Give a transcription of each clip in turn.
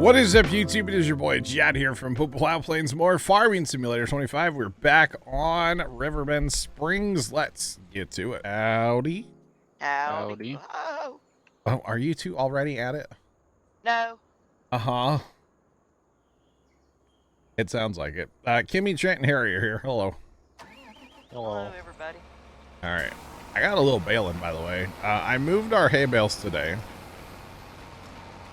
What is up, YouTube? It is your boy Jad here from Plow Plains More Farming Simulator 25. We're back on Riverbend Springs. Let's get to it. Howdy. Howdy. Oh, are you two already at it? No. Uh-huh. It sounds like it. Kimmy, Trent, and Harry are here. Hello. Hello, everybody. All right. I got a little baling, by the way. I moved our hay bales today,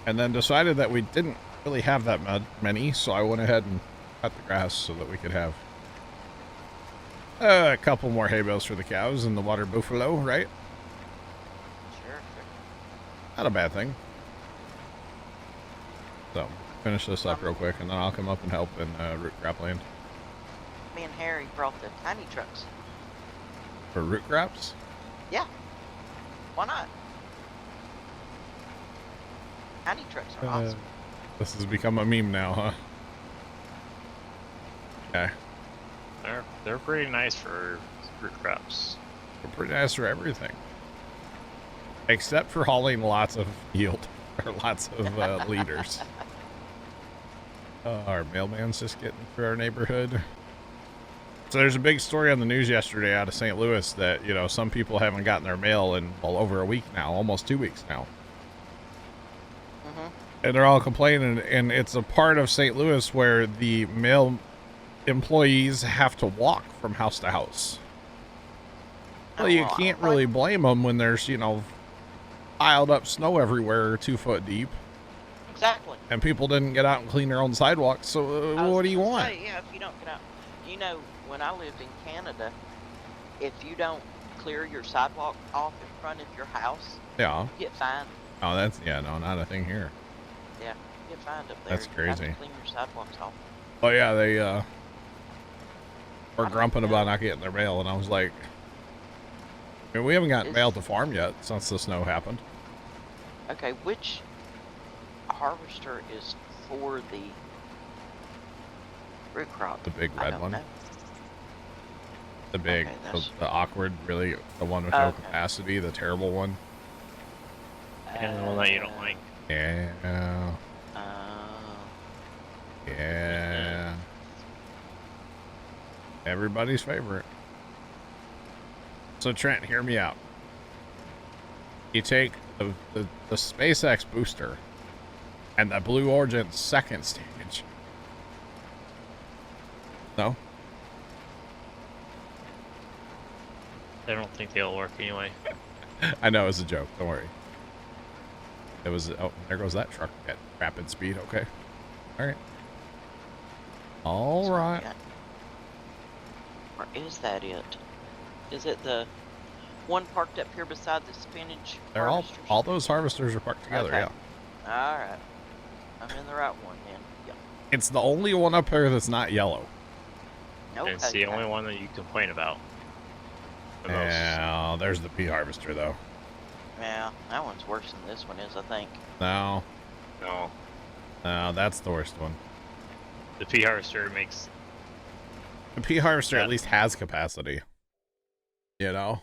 and then decided that we didn't really have that many, so I went ahead and cut the grass so that we could have a couple more hay bales for the cows and the water buffalo, right? Sure. Not a bad thing. So, finish this up real quick, and then I'll come up and help in root crop land. Me and Harry brought the tiny trucks. For root crops? Yeah. Why not? Tiny trucks are awesome. This has become a meme now, huh? Okay. They're pretty nice for root crops. They're pretty nice for everything. Except for hauling lots of yield. Or lots of liters. Our mailman's just getting through our neighborhood. So there's a big story on the news yesterday out of St. Louis that, you know, some people haven't gotten their mail in, well, over a week now, almost 2 weeks now. And they're all complaining, and it's a part of St. Louis where the mail employees have to walk from house to house. Well, you can't really blame them when there's, you know, piled up snow everywhere 2 foot deep. Exactly. And people didn't get out and clean their own sidewalks, so what do you want? Yeah, if you don't get out. You know, when I lived in Canada, if you don't clear your sidewalk off in front of your house, yeah, you get fined. Oh, that's, yeah, no, not a thing here. Yeah, you get fined up there. That's crazy. You have to clean your sidewalks off. Oh, yeah, they were grumping about not getting their mail, and I was like, I mean, we haven't gotten mail to farm yet since the snow happened. Okay, which harvester is for the root crop? The big red one. Know. The big, okay, the awkward, really, the one with no capacity, the terrible one. And the one that you don't like. Yeah. Yeah. Everybody's favorite. So Trent, hear me out. You take the SpaceX booster and the Blue Origin second stage. No? I don't think they'll work anyway. I know, it's a joke. Don't worry. It was, oh, there goes that truck at rapid speed. Okay. All right. All right. Or is that it? Is it the one parked up here beside the spinach? They're all those harvesters are parked together, okay. Yeah. All right. I'm in the right one then. Yep. It's the only one up here that's not yellow. Nope. It's the only one that you complain about. The Yeah, there's the pea harvester, though. Yeah, that one's worse than this one is, I think. No. No. No, that's the worst one. The pea harvester makes... The pea harvester at least has capacity. You know?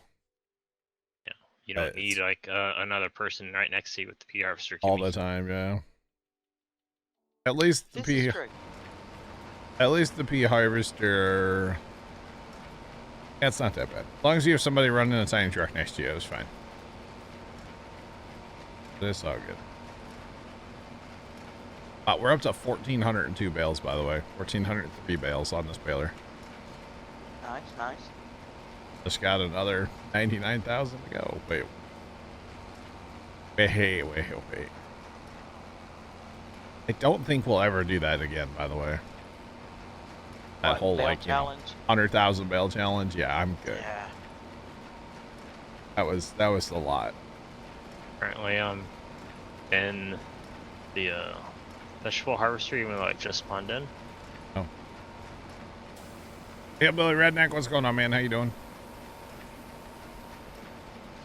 Yeah. You don't need, like, another person right next to you with the pea harvester. All the time, yeah. At least the pea... At least the pea harvester... Yeah, it's not that bad. As long as you have somebody running a tiny truck next to you, it's fine. It's all good. We're up to 1,402 bales, by the way. 1,403 bales on this baler. Nice, nice. Just got another 99,000 to go. Wait. I don't think we'll ever do that again, by the way. That whole, like, challenge? 100,000 bale challenge. Yeah, I'm good. Yeah. That was a lot. Currently, in the vegetable harvester, even though I just spawned in. Oh. Yeah, Billy Redneck, what's going on, man? How you doing?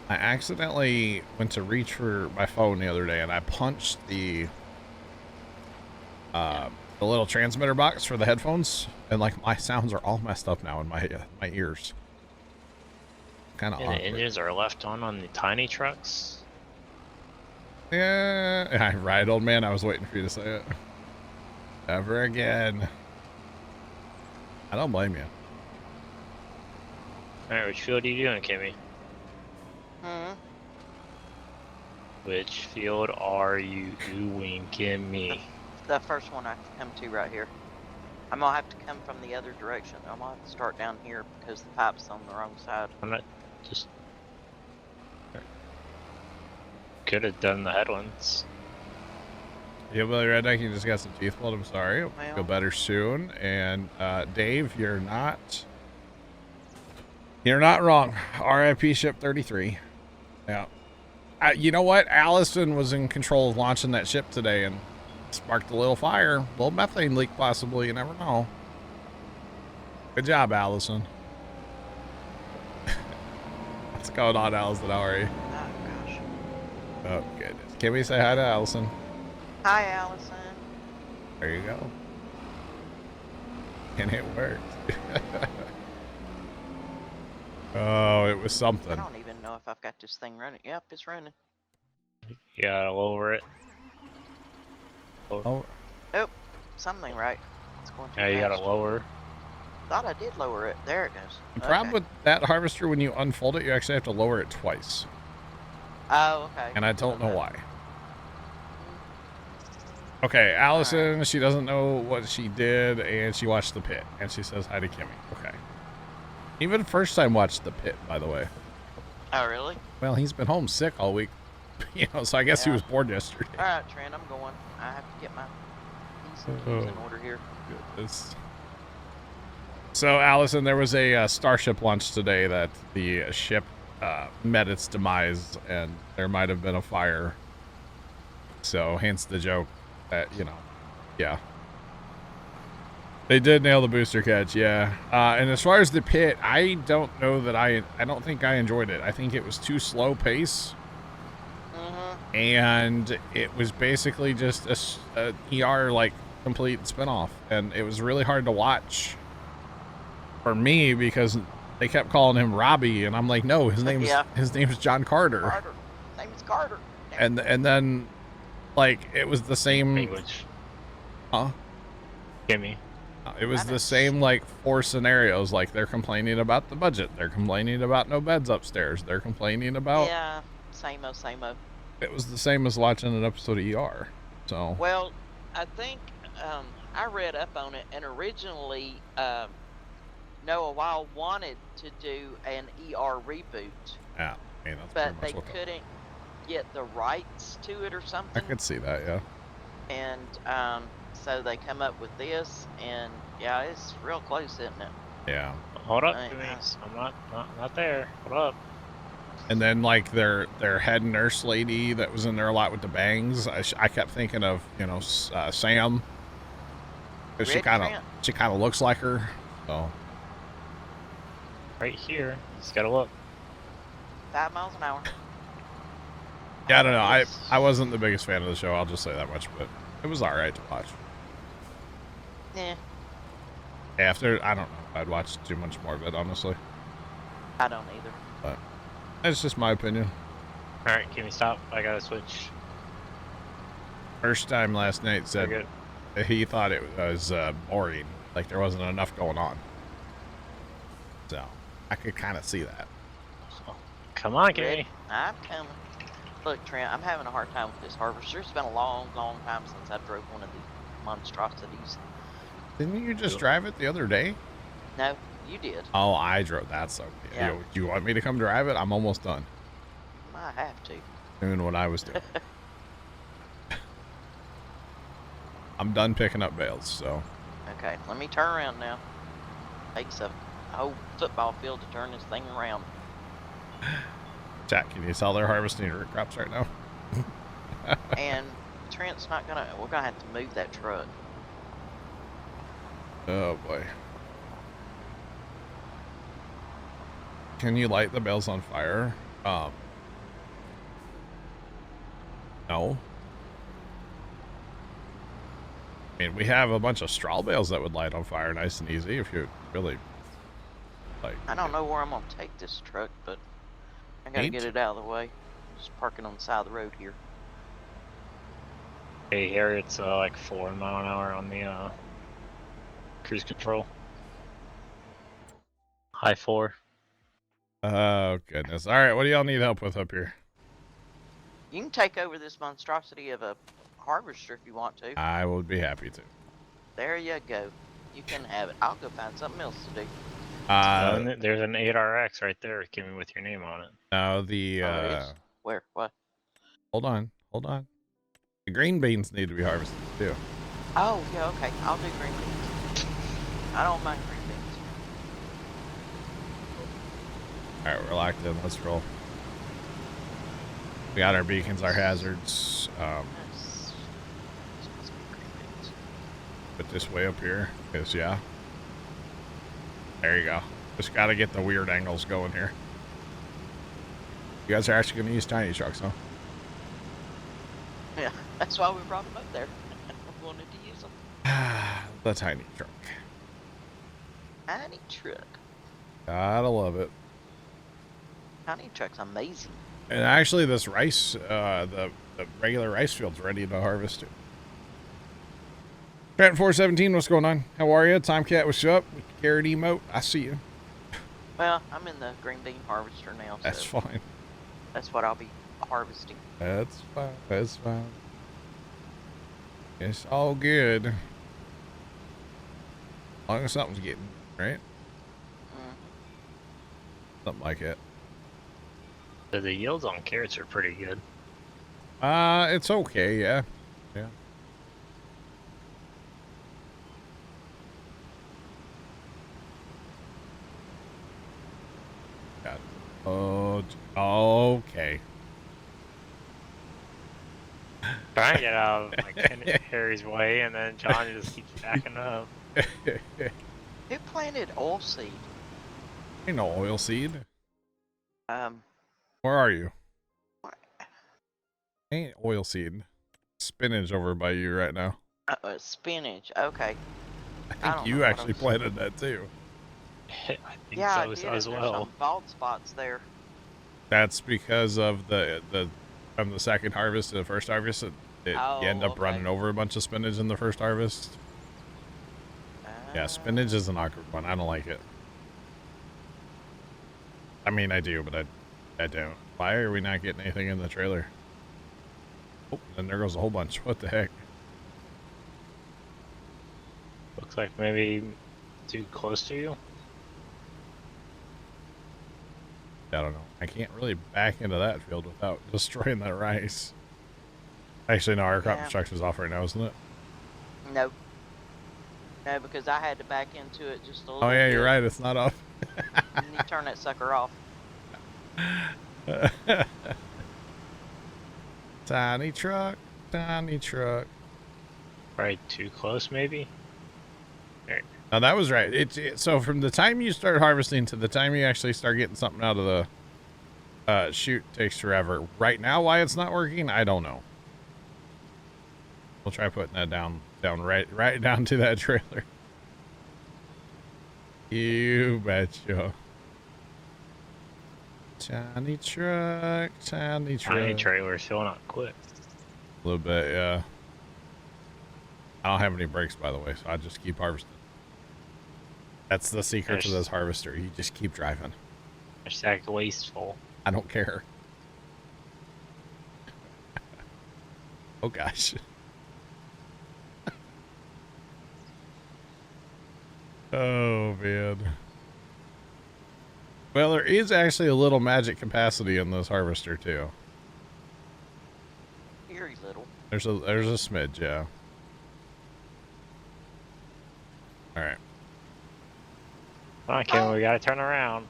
I accidentally went to reach for my phone the other day, and I punched the little transmitter box for the headphones, and like my sounds are all messed up now in my ears. Kind of. The engines are left on the tiny trucks. Yeah, right, old man. I was waiting for you to say it. Ever again. I don't blame you. Alright, which field are you doing, Kimmy? Hmm. Which field are you doing, Kimmy? The first one I come to right here. I'm gonna have to come from the other direction. I'm gonna have to start down here because the pipe's on the wrong side. I'm not just. Could have done the headlands. Yeah, Billy Redneck, you just got some teeth pulled. I'm sorry. Well. Feel better soon. And Dave, you're not wrong. RIP ship 33. Yeah. You know what? Allison was in control of launching that ship today and sparked a little fire, a little methane leak possibly. You never know. Good job, Allison. What's going on, Allison? How are you? Oh gosh. Oh goodness. Can we say hi to Allison? Hi, Allison. There you go. And it worked. Oh, it was I something. don't even know if I've got this thing running. Yep, it's running. You gotta lower it. Oh, Something right. It's going too Yeah, you gotta fast. lower. Thought I did lower it. There it goes. the problem Okay. with that harvester, when you unfold it, you actually have to lower it twice. Oh, okay. And I don't know why. Okay, Allison, she doesn't know what she did, and she watched the pit, and she says hi to Kimmy. Okay. Even first time watched the pit, by the way. Oh, really? Well, he's been home sick all week, so I guess he Yeah. was bored yesterday. All right, Trent, I'm going. I have to get my P's and Q's in order here. Goodness. So, Allison, there was a Starship launch today that the ship met its demise, and there might have been a fire. So, hence the joke that, yeah. They did nail the booster catch, yeah. And as far as the pit, I don't know that I don't think I enjoyed it. I think it was too slow pace. Mm-hmm. And it was basically just a ER, like, complete spinoff. And it was really hard to watch for me because they kept calling him Robbie. And I'm like, no, his name's John Carter. Carter. His name is Carter. Damn. And then, like, it was the same... Language. Huh? Kimmy. It was the same, like, 4 scenarios. Like, they're complaining about the budget. They're complaining about no beds upstairs. They're complaining about... Yeah, same-o, same-o. It was the same as watching an episode of ER. So... Well, I think I read up on it, and originally Noah Wild wanted to do an ER reboot. Yeah, I mean, that's but pretty they much what couldn't get the rights to it or I something. could see that, yeah. And so they come up with this, and yeah, it's real close, isn't it? Yeah. Hold up, Right, Kimmy. nice. I'm not there. Hold up. And then, like, their head nurse lady that was in there a lot with the bangs, I kept thinking of, Sam. Because Red Trent? she kind of looks like her. So, Right here. Just gotta look. 5 miles an hour. yeah, I don't know. Yes. I wasn't the biggest fan of the show, I'll just say that much, but it was all right to watch. Yeah, After, I don't know. I'd watch too much more of it, honestly. I don't either. But that's just my opinion. Alright, Kimmy, stop. I gotta switch. First time last night We're said good. he thought it was boring. Like there wasn't enough going on. So I could kind of see that. So, come on, Kimmy. I'm coming. Look, Trent, I'm having a hard time with this harvester. It's been a long, long time since I drove one of these monstrosities. Didn't you just drive it the other day? No, you did. Oh, I drove that. So Yeah. do you want me to come drive it? I'm almost done I have to. doing what I was doing. I'm done picking up bales. So Okay, let me turn around now. Takes a whole football field to turn this thing around. Jack, can you tell they're harvesting root crops right now? And Trent's not gonna. We're gonna have to move that truck. Oh boy. Can you light the bales on fire? No. I mean, we have a bunch of straw bales that would light on fire nice and easy if you really like. I don't know where I'm gonna take this truck, but I gotta Ain't? get it out of the way. Just parking on the side of the road here. Hey, here it's like 4 mile an hour on the cruise control. High 4. Oh, goodness. All right, what do y'all need help with up here? You can take over this monstrosity of a harvester if you want to. I would be happy to. There you go. You can have it. I'll go find something else to do. There's an 8RX right there, Kimmy, with your name on it. No, the, Oh, there is? Where? What? hold on. The green beans need to be harvested, too. Oh, yeah, okay. I'll do green beans. I don't mind green beans. All right, we're locked in. Let's roll. We got our beacons, our hazards. Yes. This must be green beans. Put this way up here, because, yeah. There you go. Just got to get the weird angles going here. You guys are actually going to use tiny trucks, huh? Yeah, that's why we brought them up there. We wanted to use them. The tiny truck. Tiny truck. Gotta love it. Tiny truck's amazing. And actually, this rice, the regular rice field's ready to harvest too. Trent 417, what's going on? How are you? Tomcat, what's up? With the carrot emote, I see you. Well, I'm in the green bean harvester now, so That's fine. that's what I'll be harvesting. That's fine. That's fine. It's all good. As long as something's getting, right? Mm. Something like it. So the yields on carrots are pretty good. It's okay, yeah. Yeah. Got it. Oh, okay. Trying to get out of like Harry's way, and then John just keeps backing up. Who planted oilseed? Ain't no oil seed. Um, Where are you? what? Ain't oil seed. Spinach over by you right now. Spinach. Okay. I I think don't you know what actually I'm- planted that too. I think Yeah, I so did. as There's well. some bald spots there. That's because of the from the second harvest to the first harvest. You end up okay. running over a bunch of spinach in the first harvest. Yeah, spinach is an awkward one. I don't like it. I mean, I do, but I don't. Why are we not getting anything in the trailer? Oh, and there goes a whole bunch. What the heck? Looks like maybe too close to you. I don't know. I can't really back into that field without destroying that rice. Actually, no, our crop Yeah. destruction's off right now, isn't it? No. No, because I had to back into it just a little Oh, yeah, bit. you're right. It's not off. And you turn that sucker off. Tiny truck, tiny truck. Right, too close maybe. Now that was right. So from the time you start harvesting to the time you actually start getting something out of the shoot takes forever. Right now, why it's not working, I don't know. We'll try putting that down right down to that trailer. You betcha. Tiny truck, tiny truck. Tiny trailers filling up quick. A little bit, yeah. I don't have any brakes, by the way, so I just keep harvesting. That's the secret to this harvester. You just keep driving. Hashtag wasteful. I don't care. Oh, gosh. Oh, man. Well, there is actually a little magic capacity in this harvester, too. Very little. There's a smidge, yeah. All right. Come on, Kim, we gotta turn around.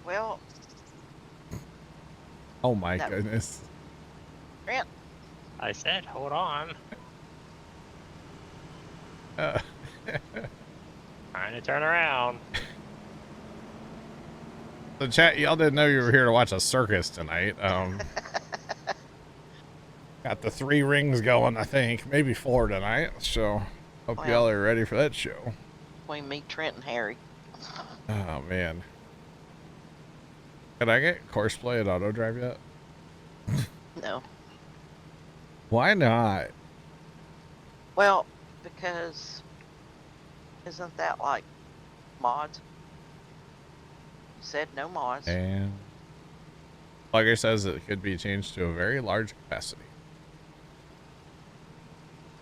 Well, Oh, my No. goodness. Grant, I said, hold on. Uh, Trying to turn around. the chat, y'all didn't know you were here to watch a circus tonight. Got the 3 rings going, I think. Maybe 4 tonight. So, hope Wow. y'all are ready for that show. between me, Trent, and Harry. Oh, man. Can I get Courseplay at Auto Drive yet? No. Why not? Well, because isn't that like mods? You said no mods. And Plugger says it could be changed to a very large capacity.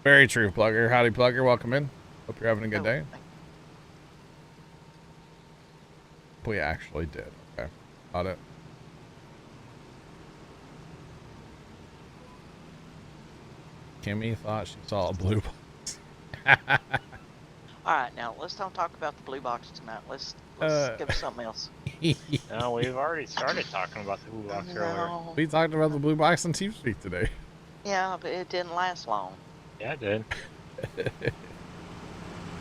Very true, Plugger. Howdy, Plugger. Welcome in. Hope you're having a good day. We actually did. Okay. Got it. Kimmy thought she saw a blue box. Alright, now let's don't talk about the blue box tonight. Let's give something else. No, we've already started talking about the blue box earlier. No. We talked about the blue box on TeamSpeak today. Yeah, but it didn't last long. Yeah, it did.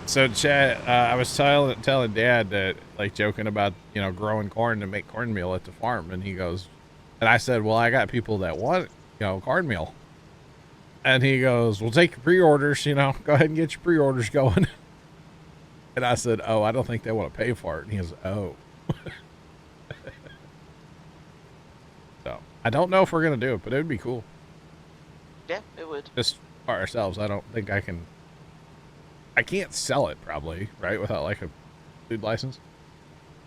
So, Chad, I was telling Dad that, like, joking about, you know, growing corn to make cornmeal at the farm, and he goes, and I said, well, I got people that want, you know, cornmeal. And he goes, well, take your pre-orders, you know, go ahead and get your pre-orders going. And I said, oh, I don't think they want to pay for it. And he goes, oh. So, I don't know if we're going to do it, but it would be cool. Yeah, it would. Just for ourselves. I don't think I can't sell it probably, right? Without like a food license.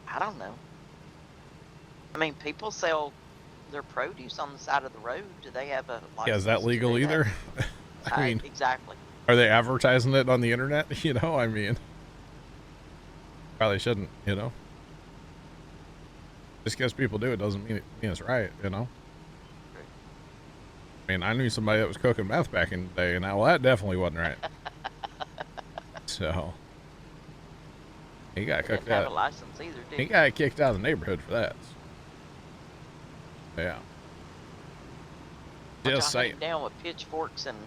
I don't know. I mean, people sell their produce on the side of the road. Do they have a license? Yeah, is that legal to do either? that? I mean, exactly. are they advertising it on the internet? You know, I mean, probably shouldn't, you know. Just because people do it doesn't mean it's right, you know. I mean, I knew somebody that was cooking meth back in the day, and well, that definitely wasn't right. So he got Didn't kicked have out. a license either, did He got kicked out of the neighborhood for that. Yeah. Just Just saying. down with pitchforks and,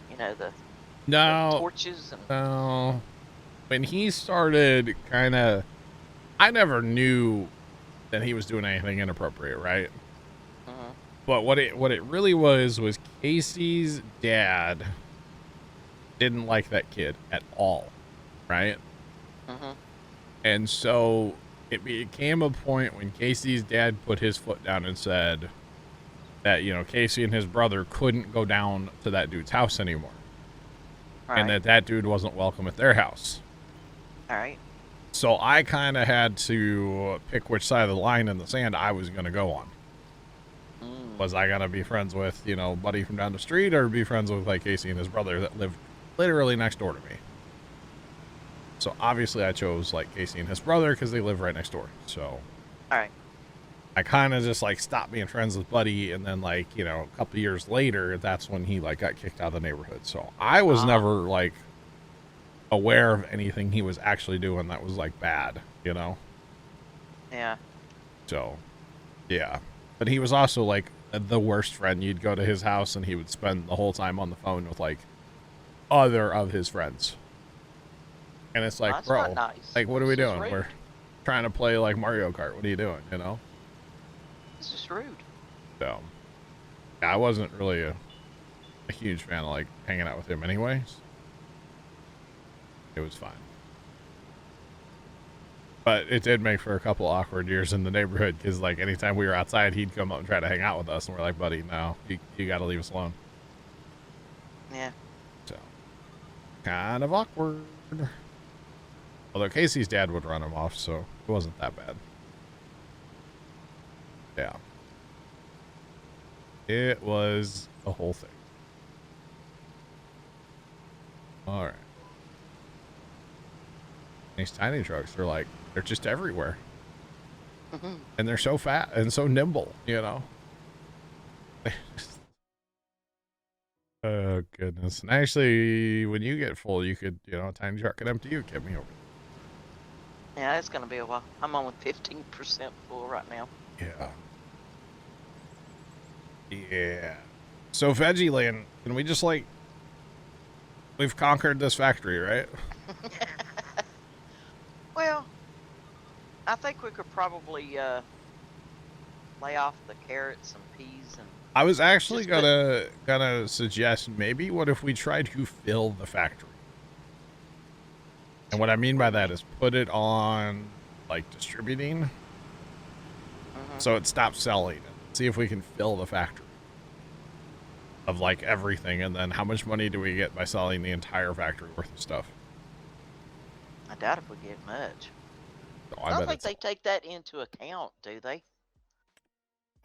you know, the No. torches and. No. When he started kind of, I never knew that he was doing anything inappropriate, right? Mhm. But what it really was Casey's dad didn't like that kid at all, right? Mhm. And so it became a point when Casey's dad put his foot down and said that, you know, Casey and his brother couldn't go down to that dude's house anymore. Right. And that dude wasn't welcome at their house. All right. So I kind of had to pick which side of the line in the sand I was going to go on. Was I going to be friends with, you know, buddy from down the street, or be friends with, like, Casey and his brother that lived literally next door to me? So obviously I chose, like, Casey and his brother because they live right next door. So All right. I kind of just, like, stopped being friends with Buddy, and then, like, you know, a couple years later, that's when he, like, got kicked out of the neighborhood. So I was never, like, aware of anything he was actually doing that was, like, bad, you know? Yeah. So, yeah. But he was also, like, the worst friend. You'd go to his house, and he would spend the whole time on the phone with, like, other of his friends. And it's like, That's bro, not nice. like, what are we This is doing? rude. We're trying to play, like, Mario Kart. What are you doing, you know? It's just rude. So, yeah, I wasn't really a huge fan of, like, hanging out with him anyways. It was fine. But it did make for a couple awkward years in the neighborhood, because, like, anytime we were outside, he'd come up and try to hang out with us, and we're like, buddy, no, you got to leave us alone. Yeah. So, kind of awkward. Although Casey's dad would run him off, so it wasn't that bad. Yeah. It was the whole thing. All right. These tiny trucks are like, they're just everywhere. Mhm. And they're so fat and so nimble, you know? Oh, goodness. And actually, when you get full, you could, you know, a tiny truck could empty you, get me over. Yeah, it's gonna be a while. I'm only 15% full right now. Yeah. Yeah. So, Veggie Land, can we just, like, we've conquered this factory, right? Well, I think we could probably lay off the carrots and peas and. I was actually Just gonna suggest, maybe what if we tried to fill the factory? And what I mean by that is put it on, like, distributing, Mhm. so it stops selling. See if we can fill the factory. of like everything, and then how much money do we get by selling the entire factory worth of stuff? I doubt if we get much. Oh, I don't bet think it's. they take that into account, do they?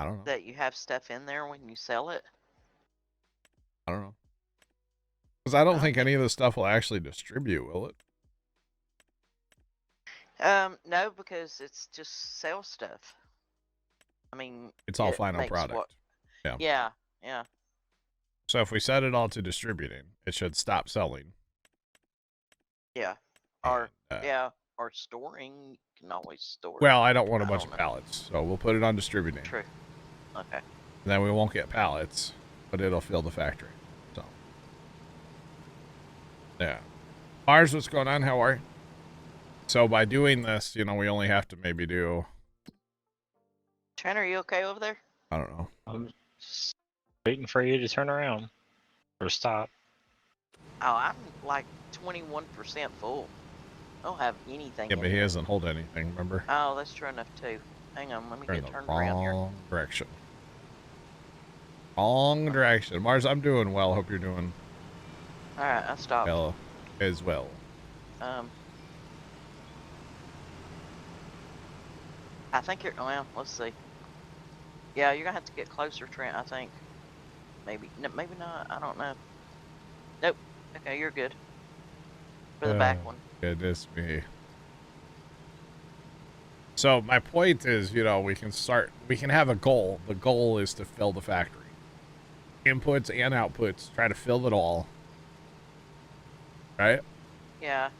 I don't know. That you have stuff in there when you sell it? I don't know. Because I don't think any of the stuff will actually distribute, will it? No, because it's just sell stuff. I mean, It's all it final makes product. what? Yeah. Yeah, yeah. So if we set it all to distributing, it should stop selling. Yeah. Or And, yeah, or storing. You can always store. Well, I don't want a I bunch don't of know. pallets, so we'll put it on distributing. True. Okay. And then we won't get pallets, but it'll fill the factory. So, yeah. Mars, what's going on? How are you? So by doing this, you know, we only have to maybe do, Trent, are you okay over there? I don't know. I'm just waiting for you to turn around or stop. Oh, I'm like 21% full. I don't have anything. Yeah, in but he here. doesn't hold anything, remember? Oh, that's true enough too. Hang on, let me We're in get the turned around here. wrong direction. Wrong direction. Mars, I'm doing well. Hope you're doing All right, I stopped. well as well. I think you're. Well, let's see. Yeah, you're gonna have to get closer, Trent. I think. Maybe. No, maybe not. I don't know. Nope. Okay, you're good. For the back one. Goodness me. So my point is, you know, we can have a goal. The goal is to fill the factory. Inputs and outputs, try to fill it all. Right? Yeah.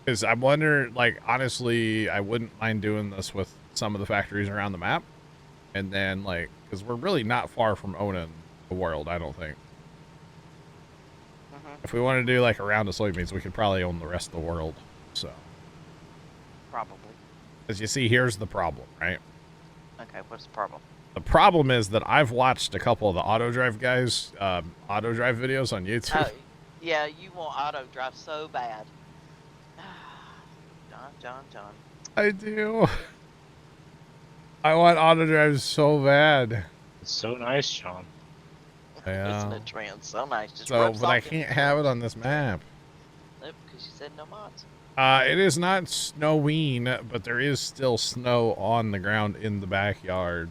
Because I wonder, like, honestly, I wouldn't mind doing this with some of the factories around the map. And then, like, because we're really not far from owning the world, I don't think. If we want to do, like, a round of soybeans, we could probably own the rest of the world. So. Probably. As you see, here's the problem, right? Okay, what's the problem? The problem is that I've watched a couple of the auto drive guys, auto drive videos on YouTube. Yeah, you want auto drive so bad. John. I do. I want auto drive so bad. It's so nice, John. Yeah. Isn't it, Trent? So nice. Just So, but I can't have it on this map. Nope, because you said no mods. It is not snowing, but there is still snow on the ground in the backyard.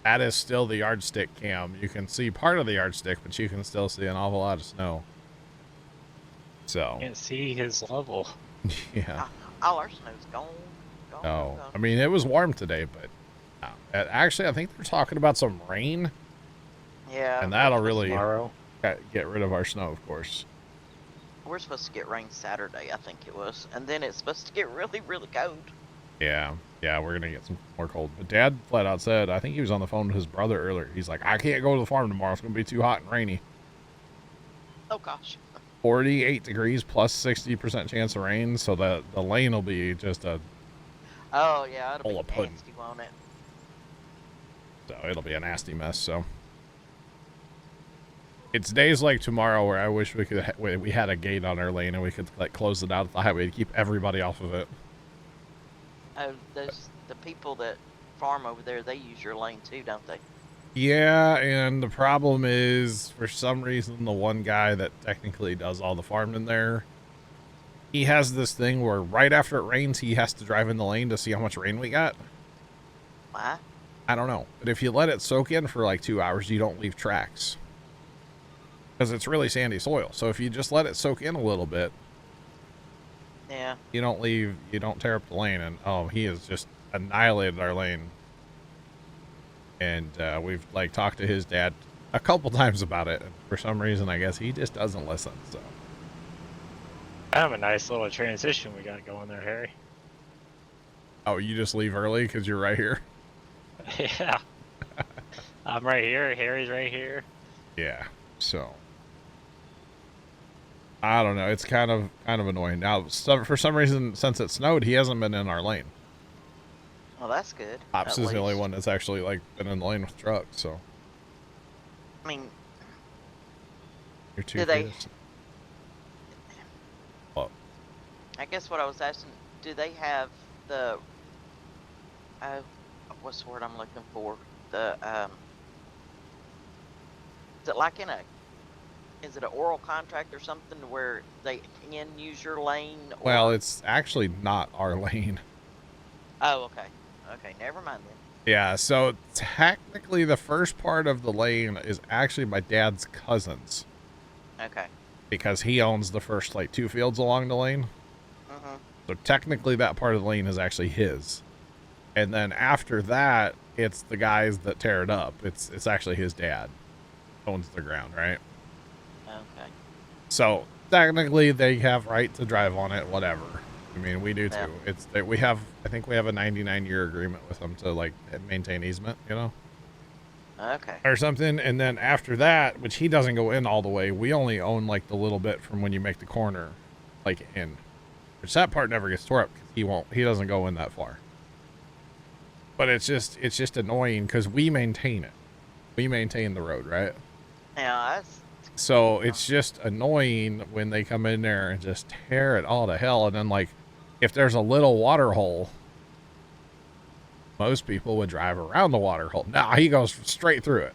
That is still the yardstick cam. You can see part of the yardstick, but you can still see an awful lot of snow. So. Can't see his level. Yeah. All our snow's gone. No. I mean, it was warm today, but actually, I think they're talking about some rain. Yeah. And that'll really Tomorrow. get rid of our snow, of course. We're supposed to get rain Saturday, I think it was. And then it's supposed to get really, really cold. Yeah. Yeah, we're going to get some more cold. But Dad flat out said, I think he was on the phone with his brother earlier. He's like, I can't go to the farm tomorrow. It's going to be too hot and rainy. Oh, gosh. 48 degrees plus 60% chance of rain. So the lane will be just a... Oh, yeah, it'll Full of be pudding. nasty, won't it? So it'll be a nasty mess, so... It's days like tomorrow where I wish we had a gate on our lane and we could like close it out at the highway to keep everybody off of it. Oh, the people that farm over there, they use your lane too, don't they? Yeah, and the problem is, for some reason, the one guy that technically does all the farming there, he has this thing where right after it rains, he has to drive in the lane to see how much rain we got. Why? I don't know. But if you let it soak in for like 2 hours, you don't leave tracks. Because it's really sandy soil. So if you just let it soak in a little bit, Yeah. you don't tear up the lane. And oh, he has just annihilated our lane. And we've like talked to his dad a couple times about it. And for some reason, I guess he just doesn't listen. So I have a nice little transition we got going there, Harry. oh, you just leave early because you're right here? Yeah. I'm right here. Harry's right here. Yeah. So I don't know. It's kind of annoying. Now, for some reason, since it snowed, he hasn't been in our lane. Well, that's good. Pops at is the only least. one that's actually like been in the lane with trucks. So I mean, you're too. Do they- Well, I guess what I was asking, do they have the, what's the word I'm looking for? The, Is it like is it an oral contract or something where they can use your lane? Or... Well, it's actually not our lane. Oh, okay. Okay, never mind then. Yeah, so technically the first part of the lane is actually my dad's cousin's. Okay. Because he owns the first, like, 2 fields along the lane. Mm-hmm. So technically that part of the lane is actually his. And then after that, it's the guys that tear it up. It's actually his dad owns the ground, right? Okay. So technically they have right to drive on it, whatever. I mean, we do too. Yeah. It's that I think we have a 99-year agreement with them to, like, maintain easement, you know? Okay. Or something. And then after that, which he doesn't go in all the way, we only own, like, the little bit from when you make the corner, like, in. Which that part never gets tore up because he doesn't go in that far. But it's just annoying because we maintain it. We maintain the road, right? Yeah, that's... So it's just annoying when they come in there and just tear it all to hell. And then, like, if there's a little water hole, most people would drive around the water hole. Nah, he goes straight through it.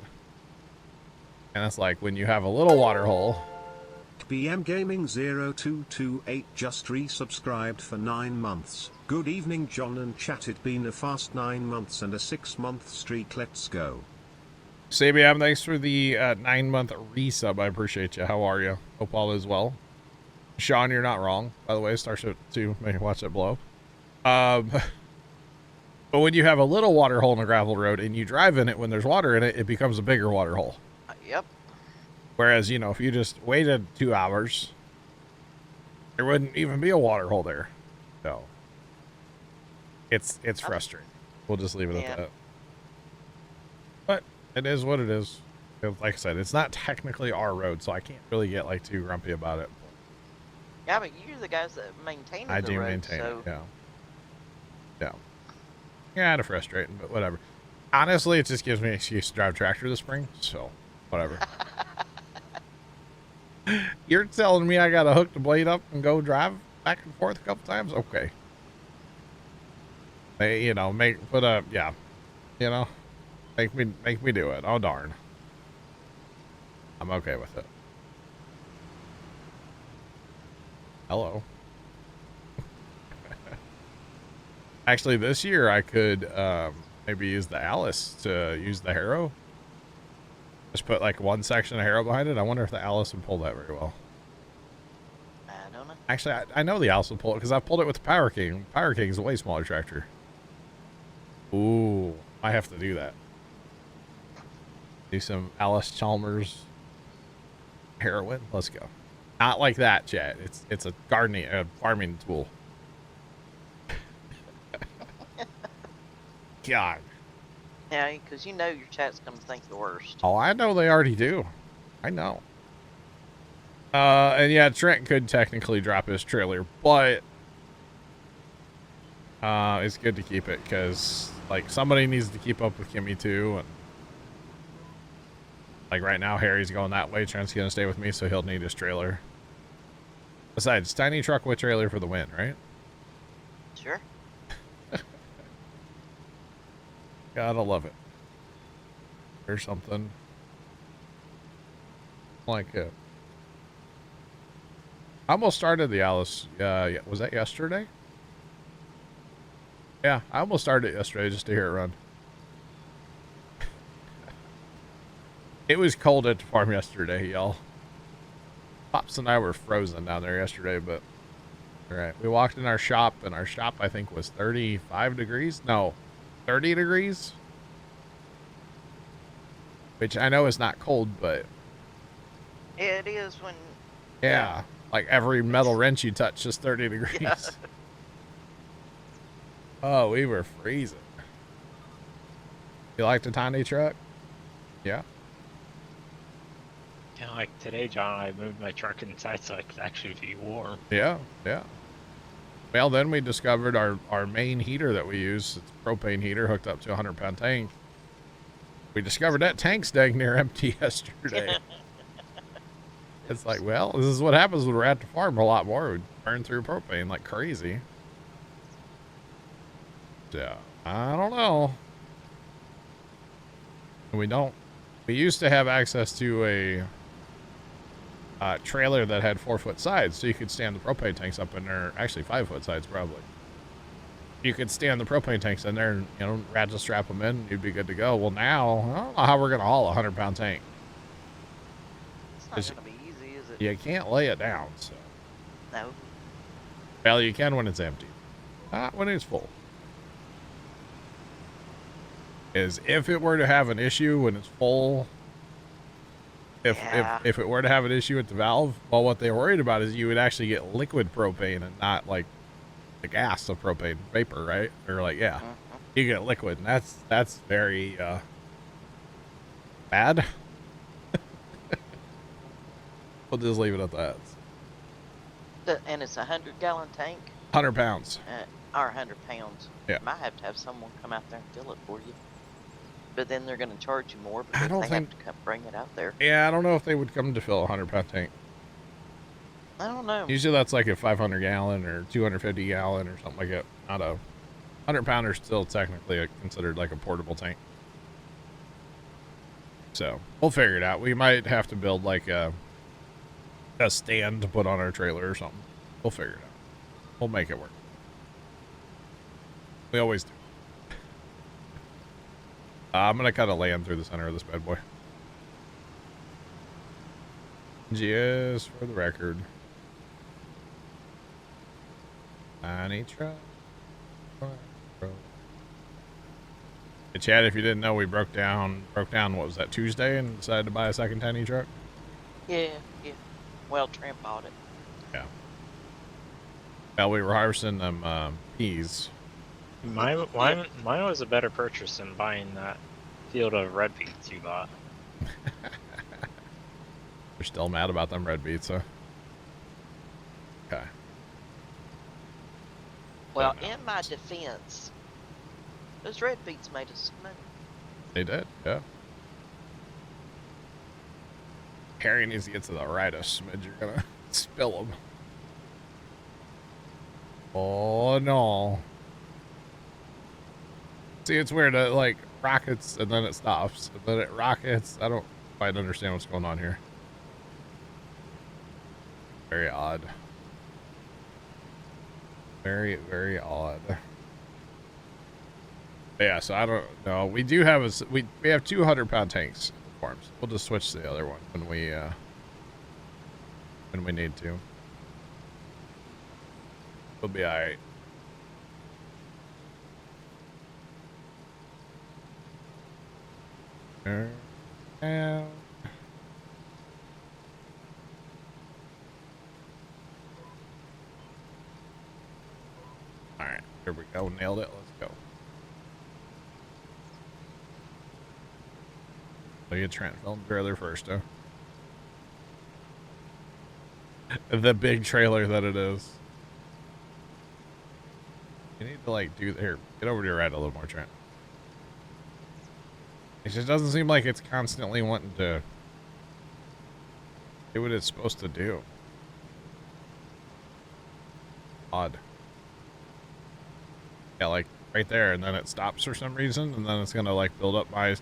And it's like when you have a little water hole. BM Gaming 0228 just resubscribed for 9 months. Good evening, John and chat. It been a fast 9 months and a 6-month streak. Let's go. CBM, thanks for the 9-month resub. I appreciate you. How are you? Hope all is well. Sean, you're not wrong. By the way, Starship 2, maybe watch it blow. But when you have a little water hole in a gravel road and you drive in it when there's water in it, it becomes a bigger water hole. Yep. Whereas, you know, if you just waited 2 hours, there wouldn't even be a water hole there. So it's frustrating. We'll just leave it at that. But it is what it is. Like I said, it's not technically our road, so I can't really get, like, too grumpy about it. Yeah, but you're the guys that maintain the road. I do maintain it, yeah. Yeah. Kind of frustrating, but whatever. Honestly, it just gives me an excuse to drive a tractor this spring, so whatever. You're telling me I gotta hook the blade up and go drive back and forth a couple times? Okay. They, you know, make me do it. Oh darn. I'm okay with it. Hello. Actually, this year I could maybe use the Alice to use the harrow. Just put, like, one section of harrow behind it. I wonder if the Alice would pull that very well. I don't know. Actually, I know the Alice will pull it because I've pulled it with the Power King. Power King's a way smaller tractor. Ooh, I have to do that. Do some Alice Chalmers heroin. Let's go. Not like that, Chad. It's a gardening, farming tool. God. Yeah, because you know your chat's going to think the worst. Oh, I know they already do. I know. And yeah, Trent could technically drop his trailer, but it's good to keep it because, like, somebody needs to keep up with Kimmy too. And, like, right now, Harry's going that way. Trent's going to stay with me, so he'll need his trailer. Besides, tiny truck with trailer for the win, right? Sure. Gotta love it. Or something like it. I almost started the Alice. Was that yesterday? Yeah, I almost started it yesterday just to hear it run. It was cold at the farm yesterday, y'all. Pops and I were frozen down there yesterday, but all right. We walked in our shop, and our shop, I think, was 35 degrees. No, 30 degrees. Which I know is not cold, but It is when... yeah, like every metal wrench you touch is 30 degrees. Yeah. Oh, we were freezing. You like the tiny truck? Yeah. Yeah, like today, John, I moved my truck inside so it could actually be warm. Yeah, yeah. Well, then we discovered our main heater that we use. It's a propane heater hooked up to a 100-pound tank. We discovered that tank's dang near empty yesterday. It's like, well, this is what happens when we're at the farm a lot more. We burn through propane like crazy. So, I don't know. And we don't We used to have access to a trailer that had 4-foot sides, so you could stand the propane tanks up in there. Actually, 5-foot sides probably. You could stand the propane tanks in there and, you know, ratchet strap them in, and you'd be good to go. Well, now, I don't know how we're going to haul a 100-pound tank. It's not going to be easy, is it? You can't lay it down, so. No. Well, you can when it's empty. Not when it's full. Is if it were to have an issue when it's full, if it were to have an issue with the valve, well, what they're worried about is you would actually get liquid propane and not like the gas of propane vapor, right? Or like, yeah, you get liquid, and that's very bad. We'll just leave it at that. And it's a 100-gallon tank? 100 pounds. Or 100 pounds. Yeah. Might have to have someone come out there and fill it for you. But then they're going to charge you more because I don't they think... have to come bring it out there. Yeah, I don't know if they would come to fill a 100-pound tank. I don't know. Usually that's like a 500-gallon or 250-gallon or something like that. Not a 100-pounder still technically considered like a portable tank. So we'll figure it out. We might have to build like a stand to put on our trailer or something. We'll figure it out. We'll make it work. We always do. I'm gonna cut a land through the center of this bad boy. Just for the record. Tiny truck. Hey, Chad, if you didn't know, we broke down, what was that, Tuesday, and decided to buy a second tiny truck? Yeah. Well, Tramp bought it. Yeah. Well, we were harvesting them peas. Mine was a better purchase than buying that field of red beets you bought. You're still mad about them red beets, huh? Okay. Well, in my defense, those red beets made us some money. They did, yeah. Harry needs to get to the right a smidge. You're gonna spill them. Oh no. See, it's weird. It like rockets and then it stops. And then it rockets. I don't quite understand what's going on here. Very odd. Very, very odd. But yeah, so I don't know. We do have we have 200-pound tanks in the farms. We'll just switch to the other one when we need to. We'll be alright. And alright, here we go. Nailed it. Let's go. Look at Trent filling the trailer first, huh? The big trailer that it is. You need to like do here. Get over to your right a little more, Trent. It just doesn't seem like it's constantly wanting to do what it's supposed to do. Odd. Yeah, like right there, and then it stops for some reason, and then it's gonna like build up my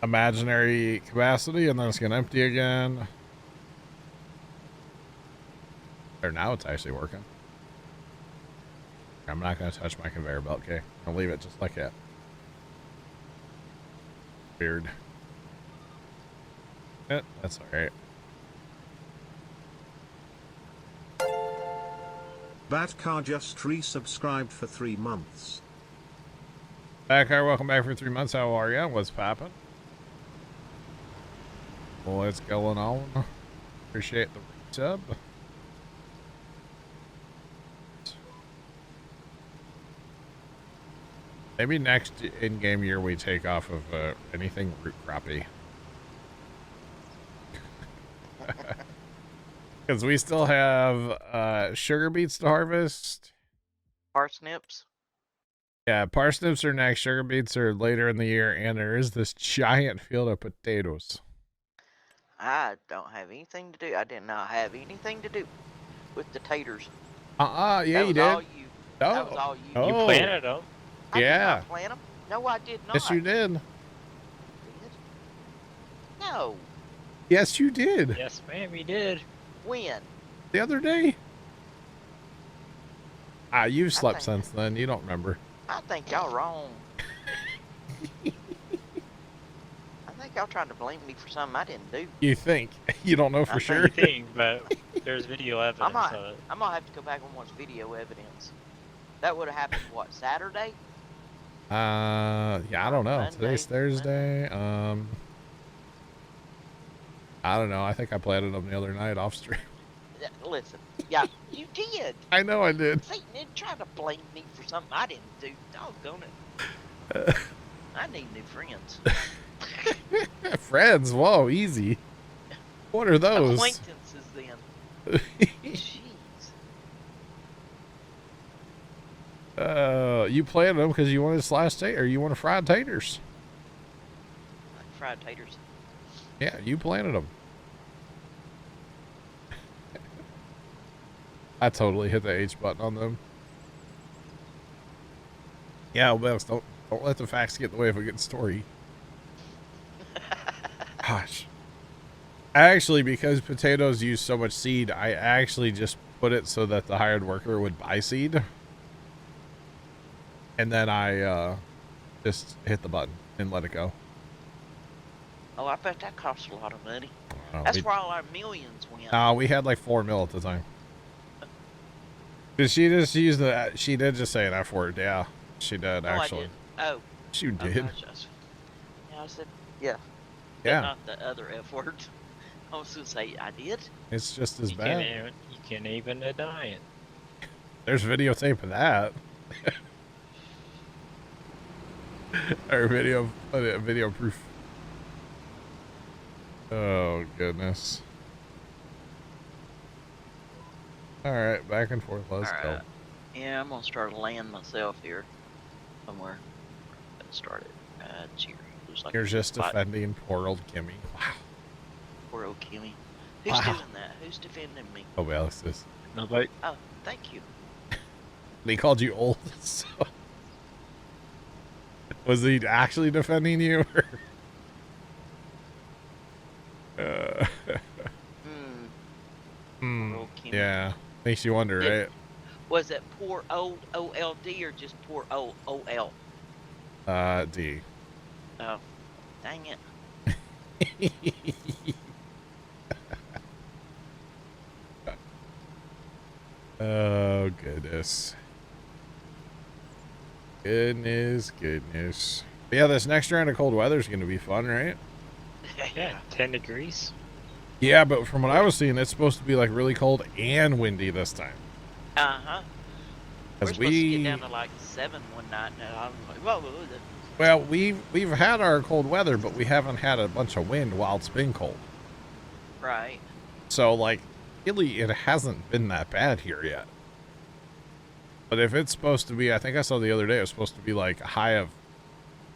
imaginary capacity, and then it's gonna empty again. Or now it's actually working. I'm not gonna touch my conveyor belt, okay? I'll leave it just like that. Weird. That's alright. Bad Car just resubscribed for 3 months. Backcar, welcome back for 3 months. How are ya? What's poppin'? What's going on? Appreciate the sub. Maybe next in-game year we take off of anything root croppy. Because we still have sugar beets to harvest. Parsnips. Yeah, parsnips are next. Sugar beets are later in the year. And there is this giant field of potatoes. I don't have anything to do. I did not have anything to do with the taters. Yeah, that you did. All you. Oh. That was all you. Oh. You planted them. I Yeah. did not plant them. No, I did not. Yes, you did. No. Yes, you did. Yes, ma'am, you did. When? The other day. Ah, you've slept think- since then. You don't remember. I think y'all wrong. I think y'all trying to blame me for something I didn't do. You think. You don't know for I sure. You think, but there's video evidence of it. I'm gonna have to go back and watch video evidence. That would have happened, what, Saturday? Yeah, I don't know. Monday, Today's Thursday. I don't know. I think I planted them the other night off stream. Listen, yeah, you did. I know I did. Satan didn't try to blame me for something I didn't do. Doggone it. I need new friends. Friends, whoa, easy. What are those? Acquaintances, then. Jeez. You planted them because you wanted sliced tater, or you wanted fried taters. Like fried taters. Yeah, you planted them. I totally hit the H button on them. Yeah, well, don't let the facts get in the way of a good story. Gosh. Actually, because potatoes use so much seed, I actually just put it so that the hired worker would buy seed. And then I just hit the button and let it go. Oh, I bet that costs a lot of money. Oh, That's where all our millions went. no, we had like 4 mil at the time. Did she just use the? She did just say an F word. Yeah, she did No, actually. I didn't. Oh. She did. Okay, yeah, I said, yeah. But Yeah. not the other F word. I was going to say, I did. It's just as You bad. can't even deny it. There's videotape of that. Or video proof. Oh goodness. All right, back and forth. Let's go. Alright. Yeah, I'm going to start a land myself here. Somewhere. Let's start it. Cheer. Looks like You're just spot. defending poor old Kimmy. Wow. Poor old Kimmy. Who's Wow. doing that? Who's defending me? Oh, Alexis. Nobody. Oh, thank you. They called you old. So. Was he actually defending you? Poor old Kimmy. Yeah. Makes you wonder, right? Was it poor old OLD or just poor old OL? D. Oh, dang it. Oh, goodness. Goodness. But yeah, this next round of cold weather is going to be fun, right? Yeah, 10 degrees. Yeah, but from what I was seeing, it's supposed to be like really cold and windy this time. Uh-huh. We're 'Cause supposed to get down to like 7 one night, and I was like, whoa. Well, we've had our cold weather, but we haven't had a bunch of wind while it's been cold. Right. So, like, really, it hasn't been that bad here yet. But if it's supposed to be, I think I saw the other day, it was supposed to be like a high of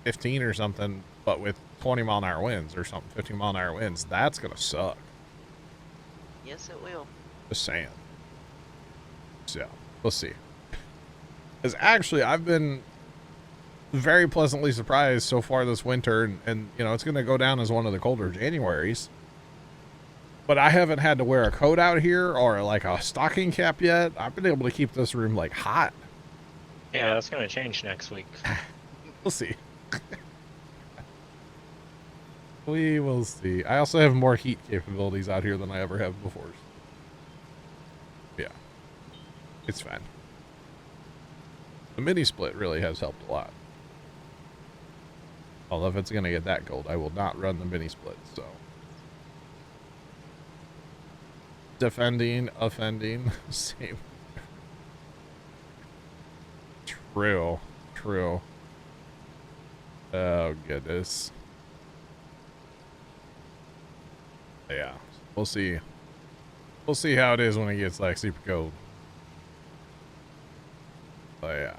15 or something, but with 20-mile-an-hour winds or something, 15-mile-an-hour winds, that's going to suck. Yes, it will. Just saying. So, we'll see. Because actually, I've been very pleasantly surprised so far this winter, and you know, it's going to go down as one of the colder Januaries. But I haven't had to wear a coat out here or like a stocking cap yet. I've been able to keep this room like hot. Yeah, that's gonna change next week. We'll see. We will see. I also have more heat capabilities out here than I ever have before. Yeah. It's fine. The mini split really has helped a lot. Although if it's going to get that cold, I will not run the mini split, so. Defending, offending, same. True. Oh, goodness. Yeah, we'll see. We'll see how it is when it gets like super cold. But yeah.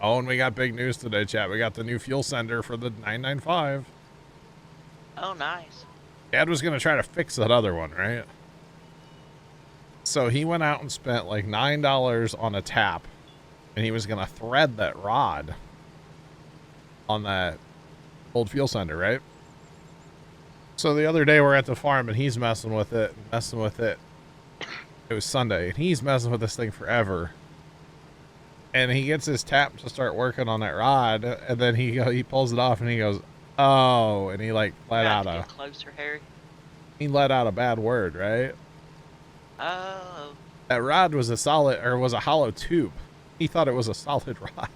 Oh, and we got big news today, chat. We got the new fuel sender for the 995. Oh, nice. Dad was going to try to fix that other one, right? So he went out and spent like $9 on a tap, and he was going to thread that rod on that old fuel sender, right? So the other day we're at the farm and he's messing with it. It was Sunday and he's messing with this thing forever. And he gets his tap to start working on that rod, and then he pulls it off and he goes, "Oh," and he like let out Get closer, Harry. he let out a bad word, right? Oh. That rod was a hollow tube. He thought it was a solid rod.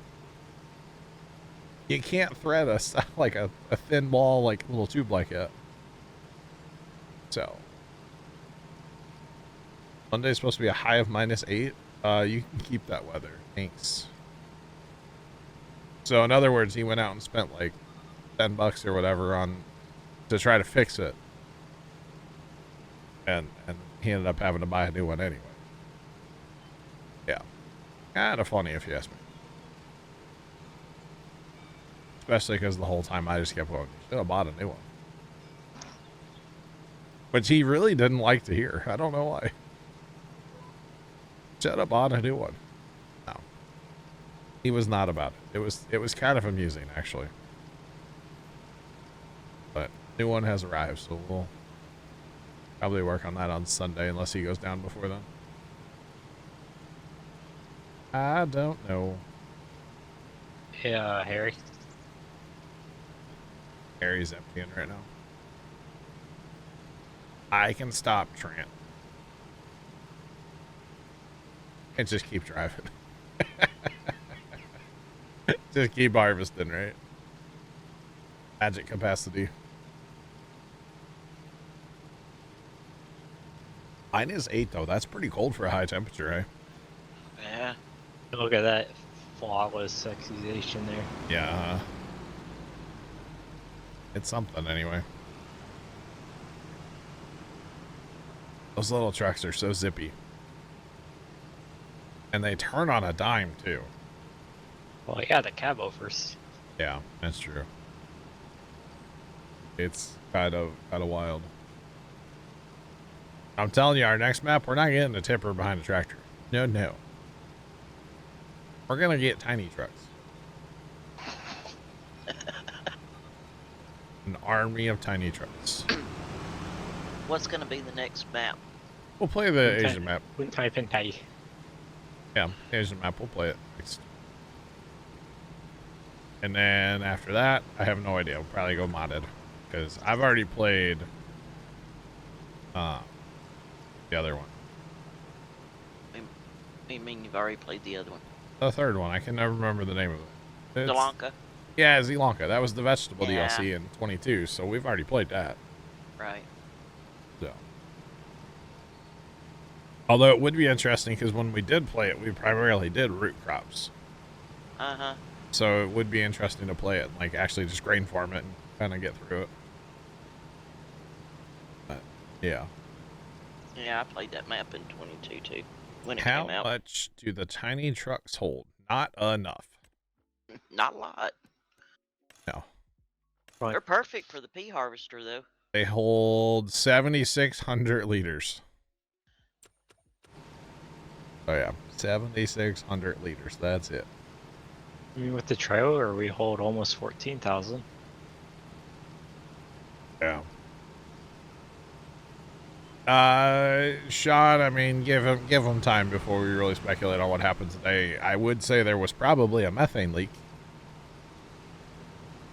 You can't thread a thin wall, like little tube like it. So Monday's supposed to be a high of -8. You can keep that weather. Thanks. So in other words, he went out and spent like $10 or whatever to try to fix it. And he ended up having to buy a new one anyway. Yeah. Kind of funny if you ask me. Especially because the whole time I just kept going, "You should have bought a new one." Which he really didn't like to hear. I don't know why. Should have bought a new one. No. He was not about it. It was kind of amusing, actually. But new one has arrived, so we'll probably work on that on Sunday unless he goes down before then. I don't know. Yeah, Harry. Harry's emptying right now. I can stop, Trent. And just keep driving. Just keep harvesting, right? Magic capacity. -8 though. That's pretty cold for a high temperature, eh? Yeah. Look at that flawless exudation there. Yeah. It's something anyway. Those little trucks are so zippy. And they turn on a dime too. Well, yeah, the cab overs. Yeah, that's true. It's kind of wild. I'm telling you, our next map, we're not getting a tipper behind a tractor. No, no. We're gonna get tiny trucks. An army of tiny trucks. What's gonna be the next map? We'll play the Asian map. Wouldn't type in Thai. Yeah, Asian map. We'll play it next. And then after that, I have no idea. We'll probably go modded because I've already played the other one. You mean you've already played the other one? The third one. I can never remember the name of it. Sri Lanka. Yeah, Sri Lanka. That was the vegetable Yeah. DLC in 22, so we've already played that. Right. So, although it would be interesting because when we did play it, we primarily did root crops. Uh-huh. So it would be interesting to play it, like actually just grain farm it and kind of get through it. But yeah. Yeah, I played that map in 22 too. When it How came out. much do the tiny trucks hold? Not enough. Not a lot. No. Right. They're perfect for the pea harvester though. They hold 7,600 liters. Oh yeah, 7,600 liters. That's it. I mean, with the trailer, we hold almost 14,000. Yeah. Sean, I mean, give him time before we really speculate on what happened today. I would say there was probably a methane leak.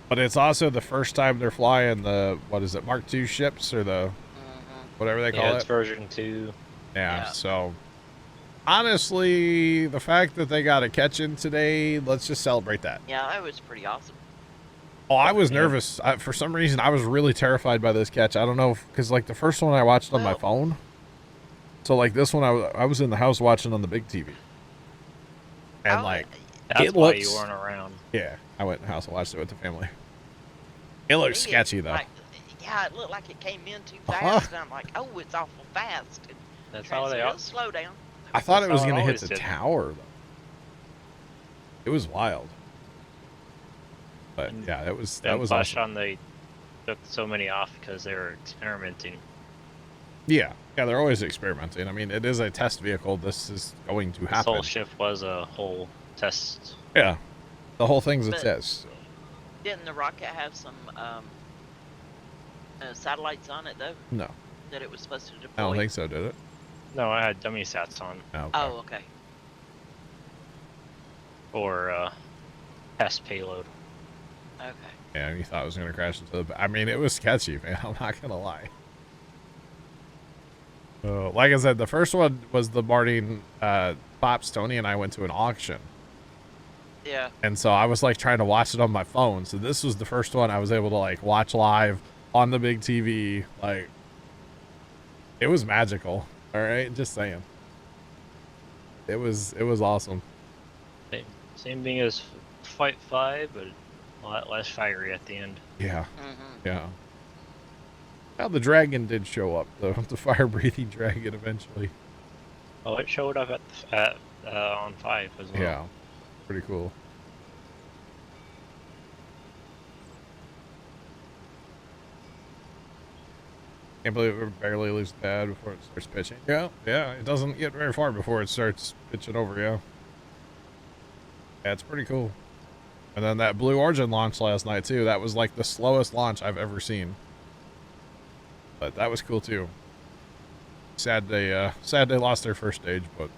But it's also the first time they're flying the, what is it, Mark II ships or the, whatever they call Yeah, it. it's version 2. Yeah, Yeah. so honestly, the fact that they got a catch in today, let's just celebrate that. Yeah, that was pretty awesome. Oh, I was Yeah. nervous. For some reason, I was really terrified by this catch. I don't know, because like the first one I watched on my Well- phone. So like this one, I was in the house watching on the big TV. And Oh, like, That's It why looks- you weren't around. yeah, I went in the house and watched it with the family. It looks me, sketchy though. Like, yeah, it looked like it came in too Uh-huh. fast, and I'm like, oh, it's awful fast. And That's Trent how they said, are. "Oh, slow down. I thought it That's was how it going to hit always the did. tower though. It was wild. But And yeah, that was Then awesome. Bashan, they took so many off because they were experimenting. Yeah, they're always experimenting. I mean, it is a test vehicle. This is going to This happen. whole shift was a whole test. Yeah, the whole thing's a But- test. Didn't the rocket have some satellites on it though No, that it was supposed to deploy? I don't think so, did it? No, I had dummy sats on No. Okay. Oh, okay. for test payload. Okay. Yeah, you thought it was going to crash into the... I mean, it was sketchy, man. I'm not going to lie. Like I said, the first one was the morning Pops, Tony, and I went to an auction. Yeah. And so I was, like, trying to watch it on my phone. So this was the first one I was able to, like, watch live on the big TV. Like, it was magical. All right? Just saying. It was awesome. Same thing as Fight 5, but a lot less fiery at the end. Yeah. Mm-hmm. Yeah. Well, the dragon did show up, though. The fire-breathing dragon eventually. Oh, it showed up at on 5 as well. Yeah. Pretty cool. Can't believe it barely loses bad before it starts pitching. Yeah, yeah. It doesn't get very far before it starts pitching over, yeah. Yeah, it's pretty cool. And then that Blue Origin launch last night, too. That was like the slowest launch I've ever seen. But that was cool, too. Sad they lost their first stage, but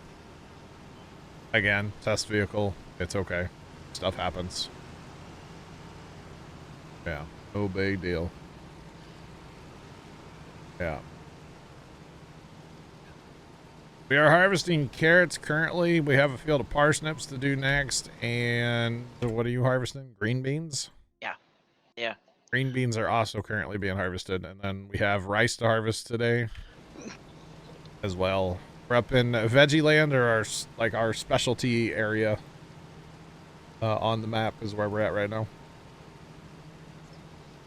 again, test vehicle, it's okay. Stuff happens. Yeah, no big deal. Yeah. We are harvesting carrots currently. We have a field of parsnips to do next. And what are you harvesting? Green beans? Yeah. Yeah. Green beans are also currently being harvested. And then we have rice to harvest today as well. We're up in Veggie Land, or our specialty area on the map is where we're at right now.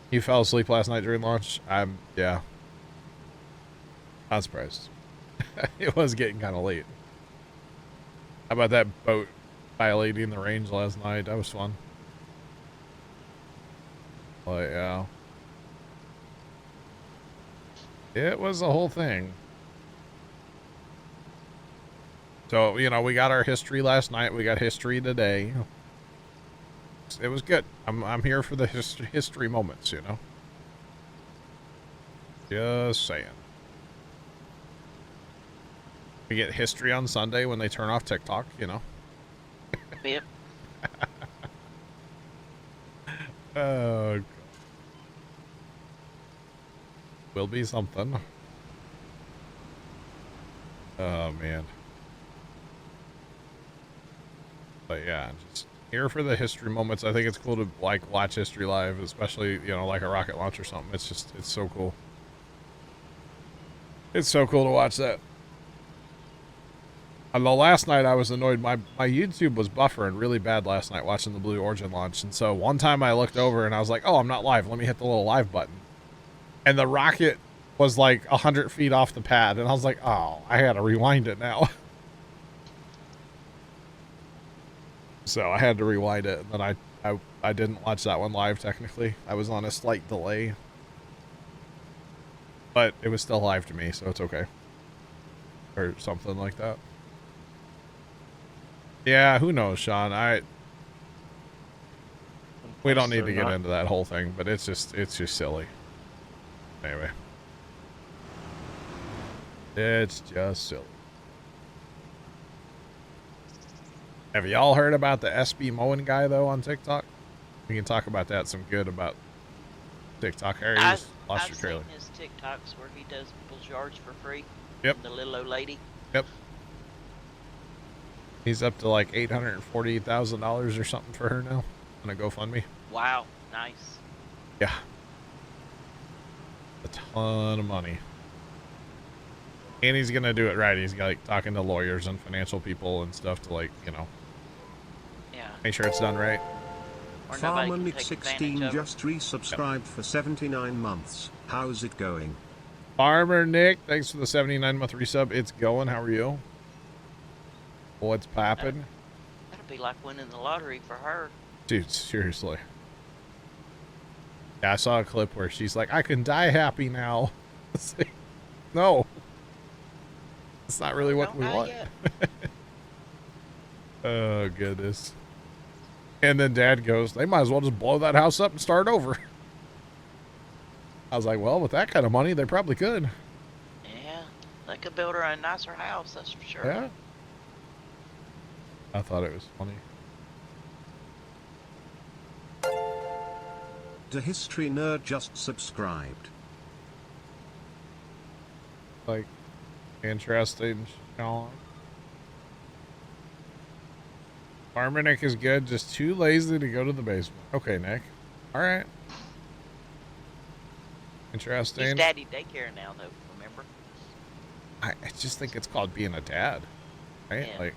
You fell asleep last night during launch? Yeah. Not surprised. It was getting kind of late. How about that boat violating the range last night? That was fun. But yeah. It was a whole thing. So, you know, we got our history last night. We got history today. It was good. I'm here for the history moments, you know. Just saying. We get history on Sunday when they turn off TikTok, you know. Yep. Oh, God. Will be something. Oh, man. But yeah, just here for the history moments. I think it's cool to like watch history live, especially, you know, like a rocket launch or something. It's so cool. It's so cool to watch that. Although last night I was annoyed. My YouTube was buffering really bad last night watching the Blue Origin launch. And so one time I looked over and I was like, oh, I'm not live. Let me hit the little live button. And the rocket was like 100 feet off the pad. And I was like, oh, I had to rewind it now. So I had to rewind it. And then I didn't watch that one live technically. I was on a slight delay. But it was still live to me, so it's okay. Or something like that. Yeah, who knows, Sean? We don't need to get into that whole thing, but it's just silly. Anyway. It's just silly. Have y'all heard about the SB mowing guy though on TikTok? We can talk about that some good about TikTok. I've Lost your trailer. seen his TikToks where he does people's yards for free. Yep. The little old lady. Yep. He's up to like $840,000 or something for her now on a GoFundMe. Wow, nice. Yeah. A ton of money. And he's going to do it right. He's like talking to lawyers and financial people and stuff to, like, you know, Yeah. make sure it's done right. Or nobody Farmer can Nick take 16 advantage of just resubscribed for 79 months. How's it going? Farmer Nick, thanks for the 79-month resub. It's going. How are you? What's poppin'? That'd be like winning the lottery for her. Dude, seriously. Yeah, I saw a clip where she's like, I can die happy now. No. That's not really what we want. Oh, goodness. And then Dad goes, they might as well just blow that house up and start over. I was like, well, with that kind of money, they probably could. Yeah, they could build her a nicer house, that's for sure. Yeah. I thought it was funny. The History Nerd just subscribed. Like, interesting. Farmer Nick is good, just too lazy to go to the basement. Okay, Nick. All right. Interesting. He's daddy daycare now, though, remember? I just think it's called being a dad, right? Yeah. Like,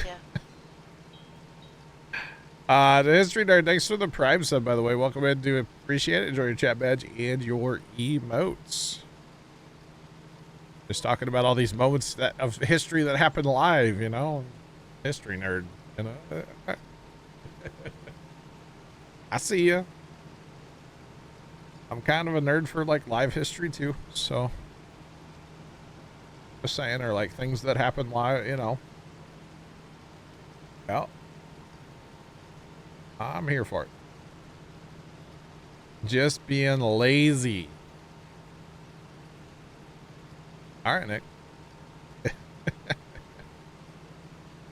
Yeah. the History Nerd, thanks for the Prime sub, by the way. Welcome in. Do appreciate it. Enjoy your chat badge and your emotes. Just talking about all these moments of history that happened live, you know? History Nerd, you know? I see ya. I'm kind of a nerd for, like, live history, too, so. Just saying, or, like, things that happen live, you know? Yeah. I'm here for it. Just being lazy. All right, Nick.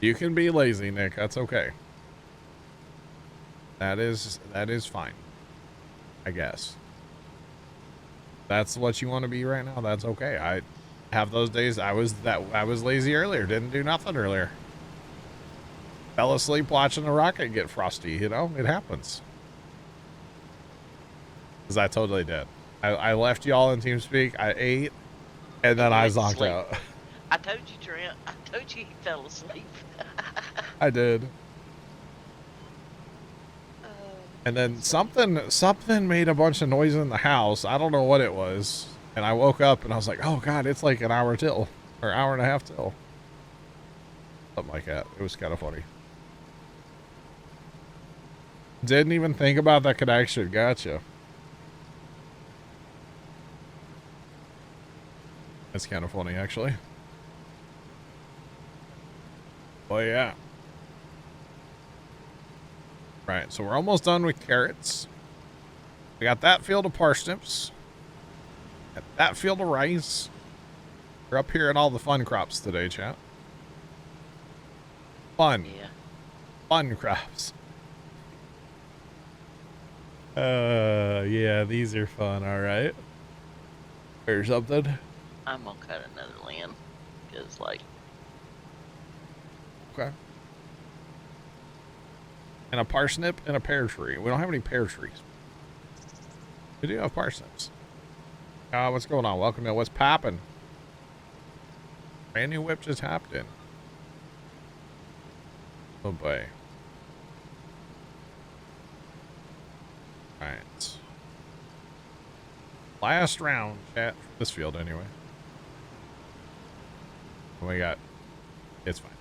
You can be lazy, Nick. That's okay. That is fine. I guess. That's what you want to be right now. That's okay. I have those days. I was lazy earlier. Didn't do nothing earlier. Fell asleep watching the rocket get frosty, you know? It happens. Because I totally did. I left y'all in TeamSpeak. I ate, and then I zonked out. I told you, Trent. I told you he fell asleep. I did. And then something made a bunch of noise in the house. I don't know what it was. And I woke up and I was like, oh God, it's like an hour till. Or hour and a half till. Something like that. It was kind of funny. Didn't even think about that connection. Gotcha. That's kind of funny, actually. Well, yeah. Right, so we're almost done with carrots. We got that field of parsnips. Got that field of rice. We're up here in all the fun crops today, chat. Fun. Yeah. Fun crops. Yeah, these are fun, alright. Or something. I'm gonna cut another limb. Because, like... Okay. And a parsnip and a pear tree. We don't have any pear trees. We do have parsnips. What's going on? Welcome to What's Poppin'? Brand new whip just hopped in. Oh boy. Alright. Last round, chat. For this field, anyway. What we got? It's fine.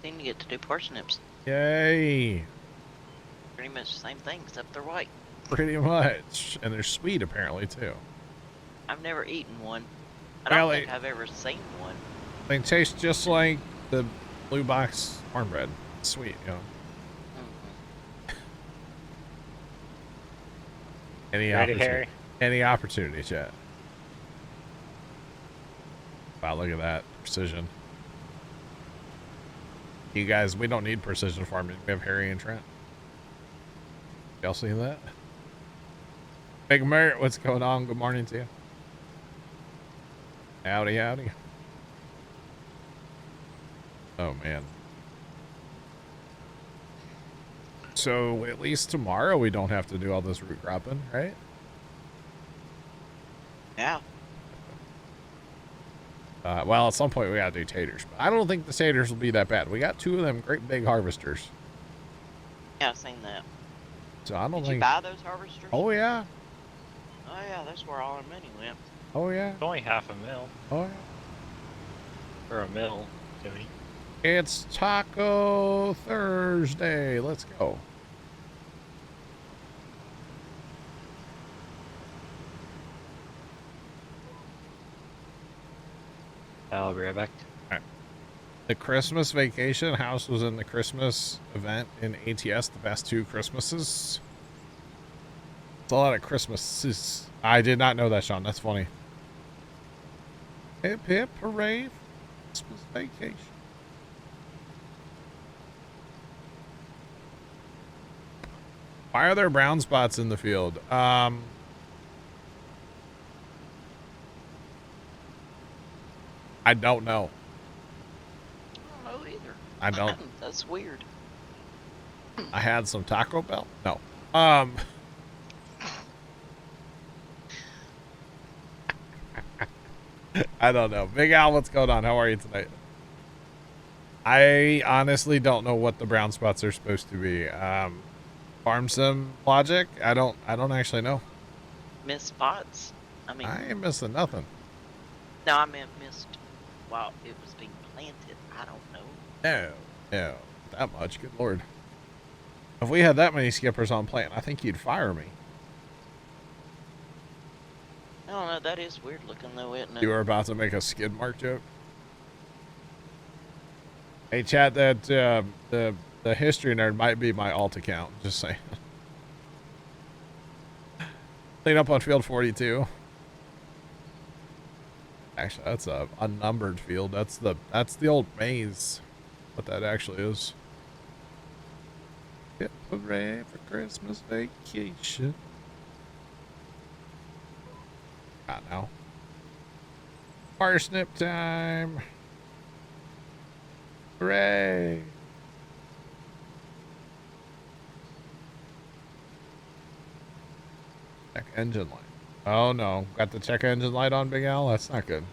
Then you get to do parsnips. Yay! Pretty much the same thing, except they're white. Pretty much. And they're sweet, apparently, too. I've never eaten one. I don't Really? think I've ever seen one. They taste just like the blue box cornbread. It's sweet, you know. Any Ready, opportunity. Harry? Any opportunity, chat. Wow, look at that. Precision. You guys, we don't need precision farming. We have Harry and Trent. Y'all seen that? Big Mert, what's going on? Good morning to you. Howdy, howdy. Oh, man. So, at least tomorrow we don't have to do all this root cropping, right? Yeah. Well, at some point we gotta do taters. But I don't think the taters will be that bad. We got 2 of them great big harvesters. Yeah, I've seen that. So I don't Did think... you buy those harvesters? Oh, yeah. Oh, yeah, that's where all our money went. Oh, yeah. It's only half a mil. Oh, yeah. Or a mil, Jimmy. It's Taco Thursday. Let's go. I'll be right back. The Christmas vacation house was in the Christmas event in ATS the past 2 Christmases. a lot of Christmases. I did not know that, Sean. That's funny. Hip hip hooray for Christmas vacation. Why are there brown spots in the field? I don't know. I don't know either. I don't. That's weird. I had some Taco Bell. No. I don't know. Big Al, what's going on? How are you tonight? I honestly don't know what the brown spots are supposed to be. Farm sim logic? I don't actually know. Missed spots? I mean, I ain't missing nothing. no, I meant missed while it was being planted. I don't know. No, that much. Good lord. If we had that many skippers on plant, I think you'd fire me. I don't know. That is weird looking though, isn't it? You were about to make a skid mark joke. Hey, chat, that the history nerd might be my alt account. Just saying. Clean up on field 42. Actually, that's a unnumbered field. That's the old maze. What that actually is. Hip hooray for Christmas vacation. Not now. Parsnip time. Hooray. Check engine light. Oh no. Got the check engine light on, Big Al? That's not good.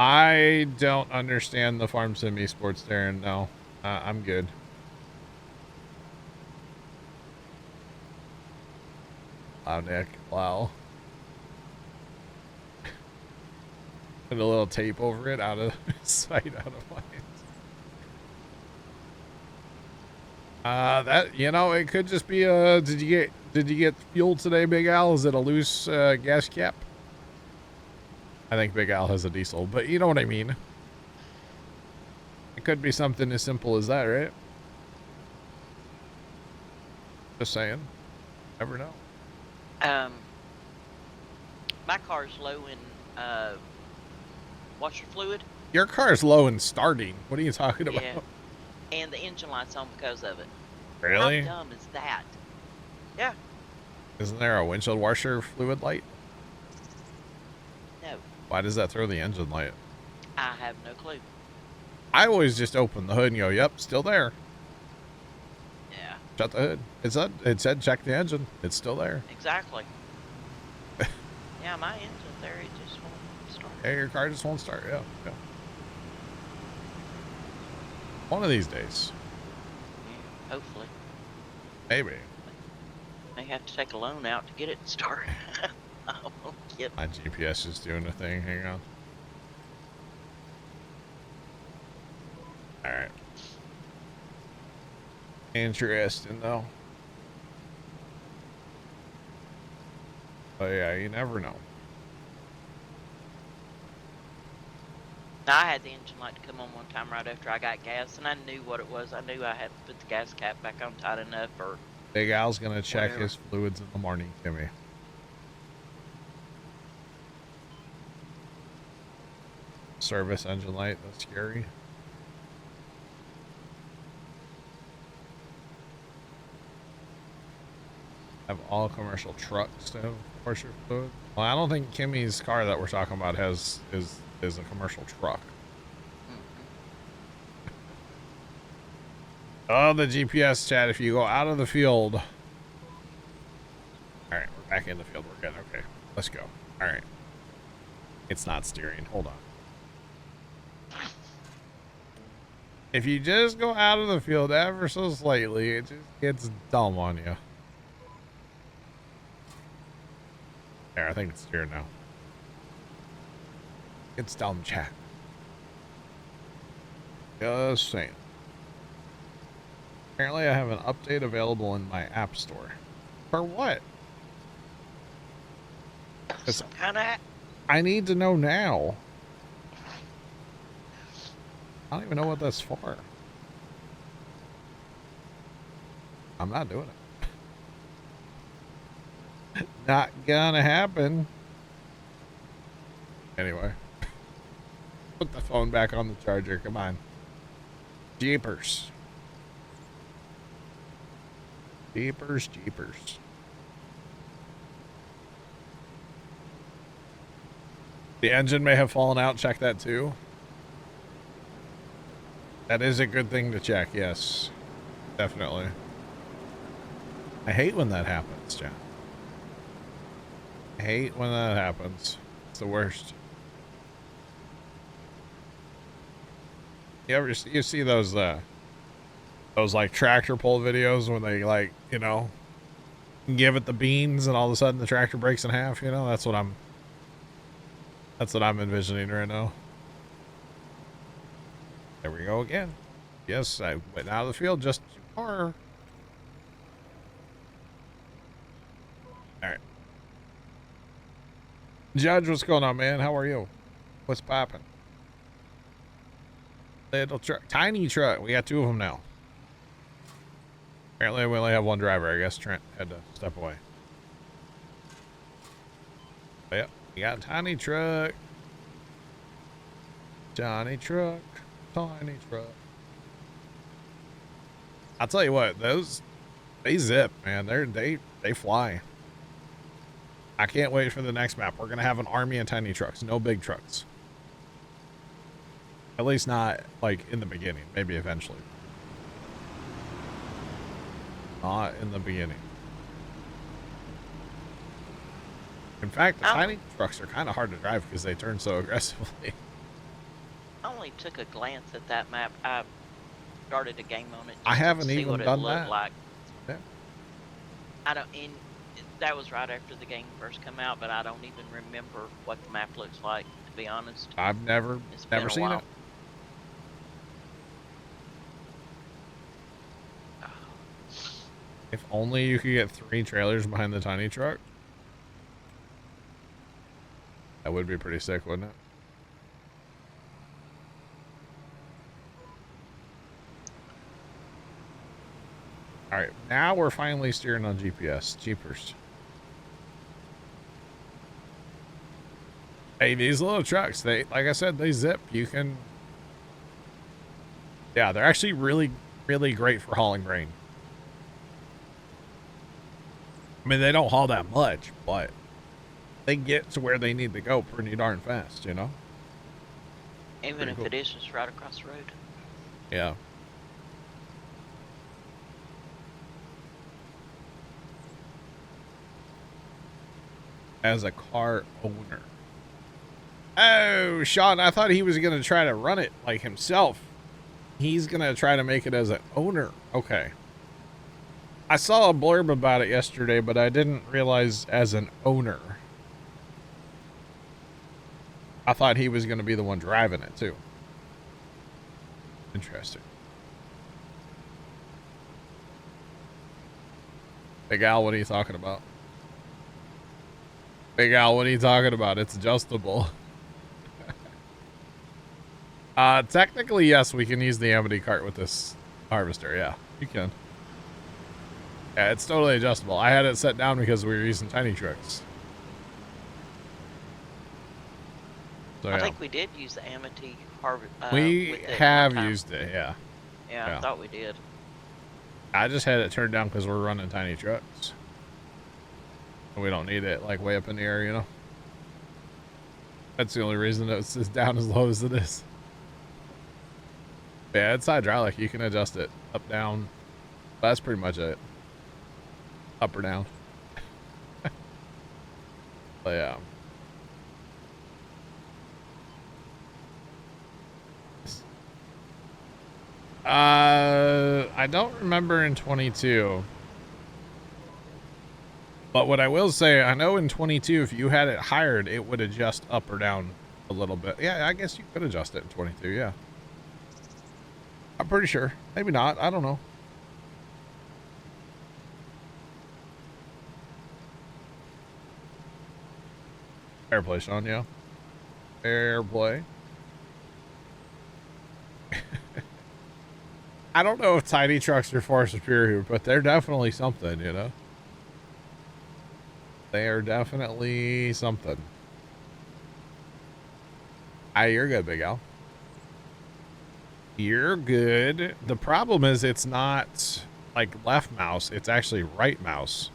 I don't understand the Farm Sim esports, Darren. No. I'm good. Wow, Nick. Wow. Put a little tape over it, out of sight, out of mind. That, you know, it could just be a, did you get fuel today, Big Al? Is it a loose gas cap? I think Big Al has a diesel, but you know what I mean. It could be something as simple as that, right? Just saying. Never know. My car's low in washer fluid. Your car's low in starting. What are you talking about? Yeah. And the engine light's on because of it. Really? How dumb is that? Yeah. Isn't there a windshield washer fluid light? No. Why does that throw the engine light? I have no clue. I always just open the hood and go, yep, still there. Yeah. Shut the hood. It said check the engine. It's still there. Exactly. Yeah, my engine's there. It just won't start. Yeah, your car just won't start. Yeah. One of these days. Yeah, hopefully. Maybe. May have to take a loan out to get it started. I won't get. My GPS is doing a thing. Hang on. All right. Interesting, though. But yeah, you never know. I had the engine light to come on one time right after I got gas, and I knew what it was. I knew I had to put the gas cap back on tight enough, or Big Al's gonna check whatever. his fluids in the morning, Kimmy. Service engine light. That's scary. Have all commercial trucks to have washer fluid. Well, I don't think Kimmy's car that we're talking about is a commercial truck. Oh, the GPS chat. If you go out of the field. All right, we're back in the field. We're good. Okay, let's go. All right. It's not steering. Hold on. If you just go out of the field ever so slightly, it just gets dumb on you. There, I think it's steering now. It's dumb, chat. Just saying. Apparently I have an update available in my app store. For what? some kind of. I need to know now. I don't even know what that's for. I'm not doing it. Not gonna happen. Anyway. Put the phone back on the charger. Come on. Jeepers. Jeepers, jeepers. The engine may have fallen out. Check that too. That is a good thing to check. Yes. Definitely. I hate when that happens, John. I hate when that happens. It's the worst. You see those like tractor pull videos when they, like, you know, give it the beans and all of a sudden the tractor breaks in half, you know? That's what I'm envisioning right now. There we go again. Yes, I went out of the field just too far. Alright. Judge, what's going on, man? How are you? What's poppin'? Little truck. Tiny truck. We got two of them now. Apparently we only have one driver. I guess Trent had to step away. But yep. We got a tiny truck. Tiny truck. Tiny truck. I'll tell you what, they zip, man. They fly. I can't wait for the next map. We're gonna have an army of tiny trucks, no big trucks. At least not like in the beginning. Maybe eventually. Not in the beginning. In fact, the tiny trucks are kind of hard to drive because they turn so aggressively. I only took a glance at that map. I started a game on it. I haven't to see even what done it looked that. Like. Yeah. I don't. That was right after the game first came out, but I don't even remember what the map looks like. To be honest, I've never seen it. If only you could get 3 trailers behind the tiny truck. That would be pretty sick, wouldn't it? Alright, now we're finally steering on GPS. Jeepers. Hey, these little trucks, they, like I said, they zip. You can... Yeah, they're actually really, really great for hauling grain. I mean, they don't haul that much, but they get to where they need to go pretty darn fast, you know? Even if it is just right across the road. Yeah. As a car owner. Oh, Sean, I thought he was going to try to run it like himself. He's going to try to make it as an owner. Okay. I saw a blurb about it yesterday, but I didn't realize as an owner. I thought he was going to be the one driving it, too. Interesting. Big Al, what are you talking about? Big Al, what are you talking about? It's adjustable. Technically, yes, we can use the Amity cart with this harvester. Yeah, you can. Yeah, it's totally adjustable. I had it set down because we were using tiny trucks. So, I think we did use the Amity harvest. We have used it, yeah. Yeah, I thought we did. I just had it turned down because we're running tiny trucks. We don't need it like way up in the air, you know? That's the only reason that it's down as low as it is. Yeah, it's hydraulic. You can adjust it up, down. That's pretty much it. Up or down. But yeah. I don't remember in 22. But what I will say, I know in 22, if you had it hired, it would adjust up or down a little bit. Yeah, I guess you could adjust it in 22, yeah. I'm pretty sure. Maybe not. I don't know. Fair play, Sean, yeah. Fair play. I don't know if tiny trucks are far superior, but they're definitely something, you know? They are definitely something. Ah, you're good, Big Al. You're good. The problem is it's not like left mouse, it's actually right mouse.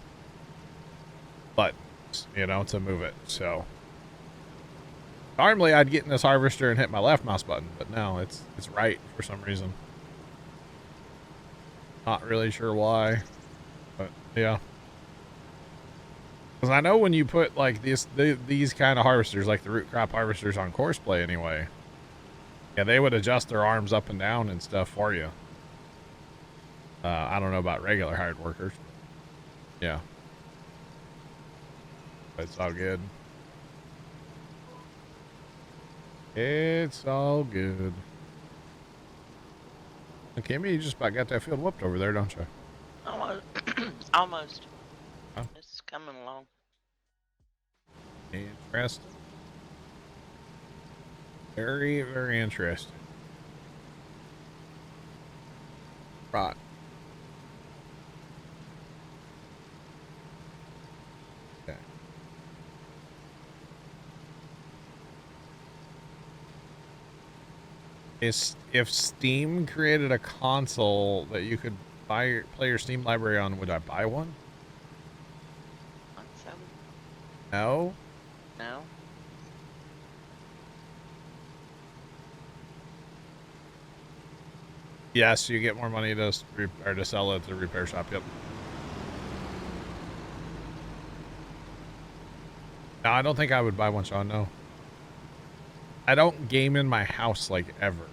But, you know, to move it, so. Normally I'd get in this harvester and hit my left mouse button, but no, it's right for some reason. Not really sure why, but yeah. Because I know when you put like these kind of harvesters, like the root crop harvesters on Courseplay anyway, yeah, they would adjust their arms up and down and stuff for you. I don't know about regular hired workers. Yeah. But it's all good. It's all good. Okay, you just about got that field whooped over there, don't you? Almost. Almost. Huh? It's coming along. Interesting. Very, very interesting. Right. Okay. If Steam created a console that you could play your Steam library on, would I buy one? So, No. no. Yes, you get more money to sell it at the repair shop. Yep. No, I don't think I would buy one, Sean. No. I don't game in my house like ever.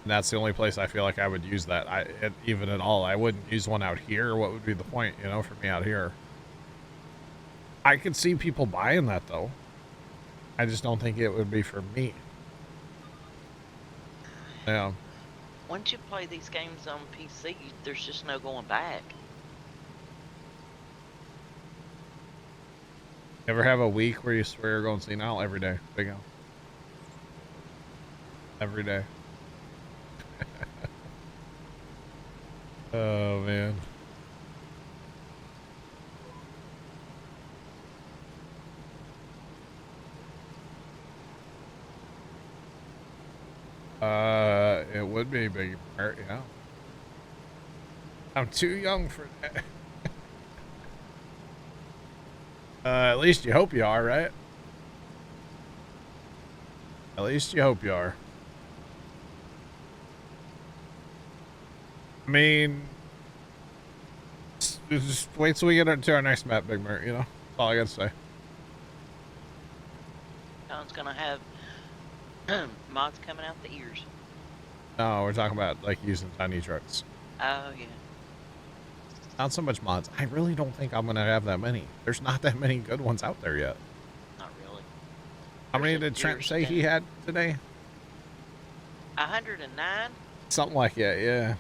And that's the only place I feel like I would use that. Even at all. I wouldn't use one out here. What would be the point, you know, for me out here? I could see people buying that though. I just don't think it would be for me. Yeah. Once you play these games on PC, there's just no going back. Ever have a week where you swear you're going senile? Every day. Big Al. Every day. Oh, man. It would be a big part, yeah. I'm too young for that. At least you hope you are, right? At least you hope you are. I mean, just wait till we get to our next map, Big Mert, you know? That's all I gotta say. John's gonna have mods coming out the ears. No, we're talking about, like, using tiny trucks. Oh, yeah. Not so much mods. I really don't think I'm gonna have that many. There's not that many good ones out there yet. Not really. How many There's did a Trent deer say he stand. had today? 109? Something like that, yeah.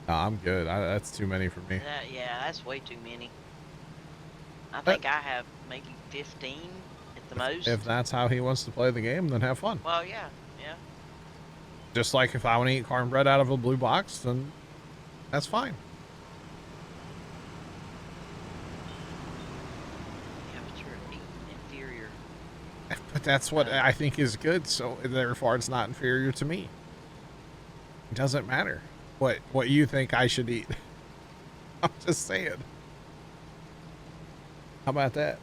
No, I'm good. That's too many for me. Yeah, that's way too many. I think I have maybe 15 at the most. If that's how he wants to play the game, then have fun. Well, yeah. Just like if I want to eat cornbread out of a blue box, then that's fine. Yeah, but you're eating inferior. But that's what I think is good, so therefore it's not inferior to me. It doesn't matter what you think I should eat. I'm just saying. How about that?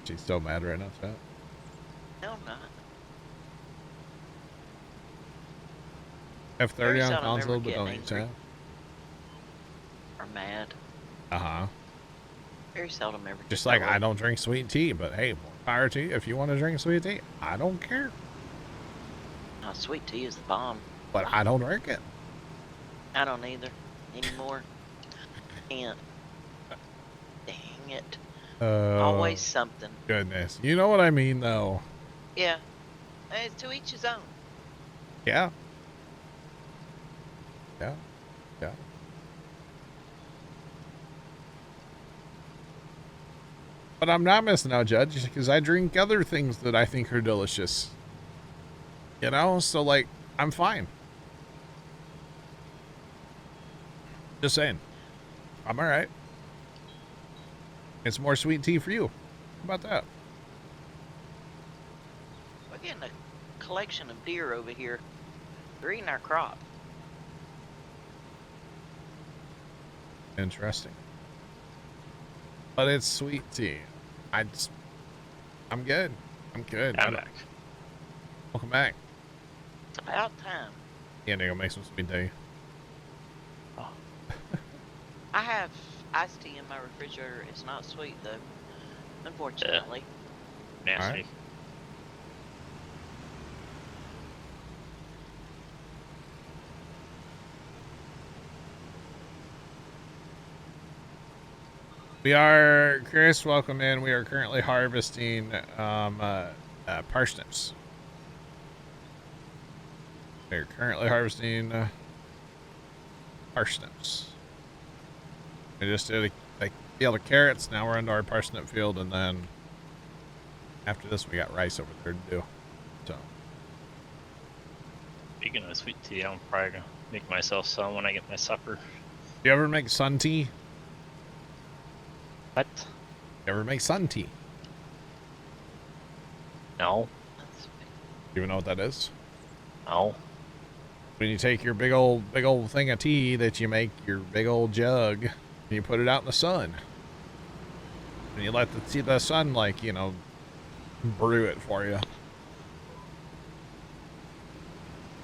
She's so mad right now, chat. No, I'm not. F30 Very on seldom console, ever but get don't eat angry. chat. Or mad. Very seldom ever. Get Just that like way. I don't drink sweet tea, but hey, more power to you. If you want to drink sweet tea, I don't care. Oh, sweet tea is the bomb. But I don't drink it. I don't either anymore. Can't. Dang it. Always something. Goodness. You know what I mean, though. Yeah. Hey, to each his own. Yeah. Yeah. Yeah. But I'm not missing out, Judge, because I drink other things that I think are delicious. You know, so like, I'm fine. Just saying. I'm all right. It's more sweet tea for you. How about that? We're getting a collection of deer over here. They're eating our crop. Interesting. But it's sweet tea. I'm good. I'm good. I'm back. Welcome back. It's about time. Yeah, go make some sweet tea. Oh, I have iced tea in my refrigerator. It's not sweet though, unfortunately. nasty. All right. We are, Chris, welcome in. We are currently harvesting parsnips. We're currently harvesting parsnips. We just did a field of carrots. Now we're into our parsnip field, and then after this, we got rice over there to do. So, Speaking of sweet tea, I'm probably gonna make myself some when I get my supper. you ever make sun tea? What? You ever make sun tea? No. You even know what that is? No. When you take your big old thing of tea that you make, your big old jug, and you put it out in the sun, and you let the sun, like, you know, brew it for you.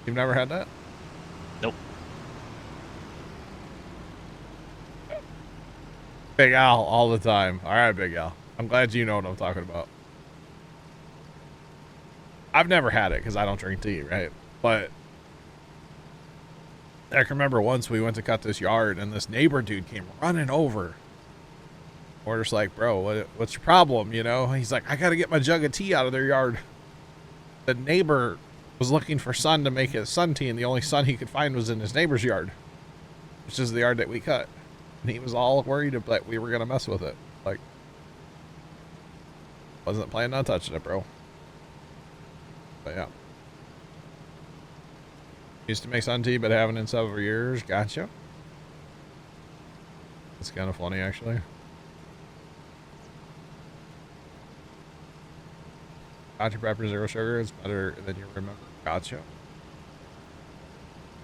You've never had that? Nope. Big Al all the time. All right, Big Al. I'm glad you know what I'm talking about. I've never had it because I don't drink tea, right? But I can remember once we went to cut this yard and this neighbor dude came running over. We're just like, bro, what's your problem? You know, he's like, I got to get my jug of tea out of their yard. The neighbor was looking for sun to make his sun tea, and the only sun he could find was in his neighbor's yard, which is the yard that we cut. And he was all worried that we were going to mess with it. Like, wasn't planning on touching it, bro. But yeah. Used to make sun tea, but haven't in several years. Gotcha. It's kind of funny, actually. Dr. Pepper, zero sugar. It's better than you remember. Gotcha.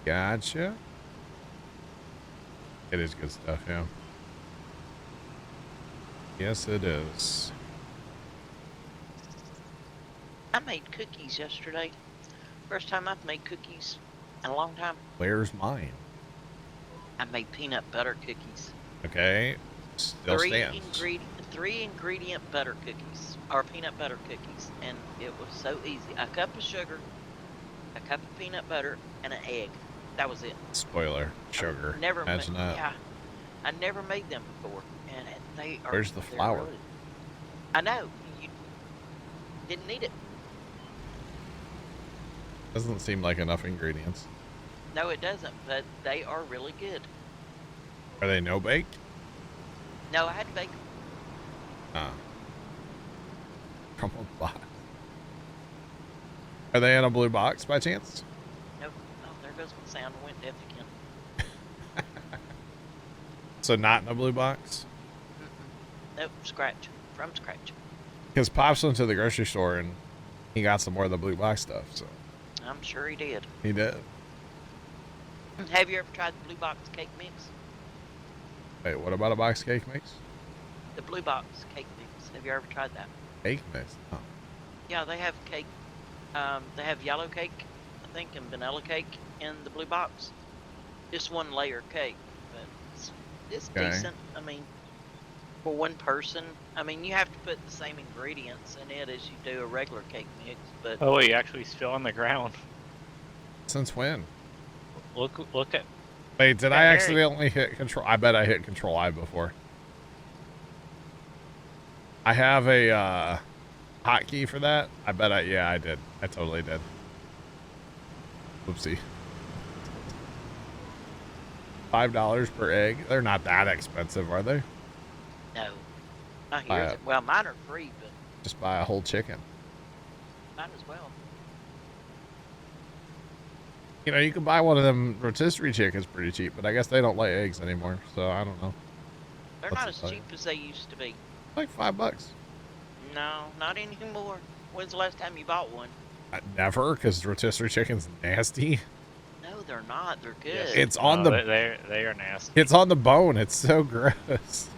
Gotcha. It is good stuff, yeah. Yes, it is. I made cookies yesterday. First time I've made cookies in a long time. Where's mine? I made peanut butter cookies. Okay. Still stands. Three ingredient butter cookies, or peanut butter cookies, and it was so easy. A cup of sugar, a cup of peanut butter, and an egg. That was it. Spoiler. Sugar. Never Imagine made, that. Yeah, I never made them before, and they are. Where's the they're flour? really- I know you didn't need it. Doesn't seem like enough ingredients. No, it doesn't. But they are really good. Are they no bake? No, I had to bake. From a box. Are they in a blue box by chance? Nope. Oh, there goes my sound. I went deaf again. So not in a blue box? Nope, scratch. From scratch. Because Pops went to the grocery store and he got some more of the blue box stuff, so I'm sure he did. he did. Have you ever tried the Blue Box cake mix? Wait, what about a box cake mix? The Blue Box cake mix. Have you ever tried that? Cake mix? Oh. Yeah, they have cake. They have yellow cake, I think, and vanilla cake in the Blue Box. Just one layer cake, but it's Okay. decent. I mean, for one person. I mean, you have to put the same ingredients in it as you do a regular cake mix, but Oh, you actually still on the ground. Since when? Look at. Wait, did Yeah, I Harry. accidentally hit control? I bet I hit control I before. I have a hotkey for that. I bet yeah, I did. I totally did. Oopsie. $5 per egg. They're not that expensive, are they? no. Buy Here's it. it. Well, mine are free, but Just buy a whole chicken. mine as well. You know, you can buy one of them rotisserie chickens pretty cheap, but I guess they don't lay eggs anymore, so I don't know. They're What's not it as tell you? cheap as they used to be. Like $5. No, not anymore. When's the last time you bought one? Never, because rotisserie chicken's nasty. No, they're not. They're good. Yes. It's on No, the they are nasty. it's on the bone. It's so gross.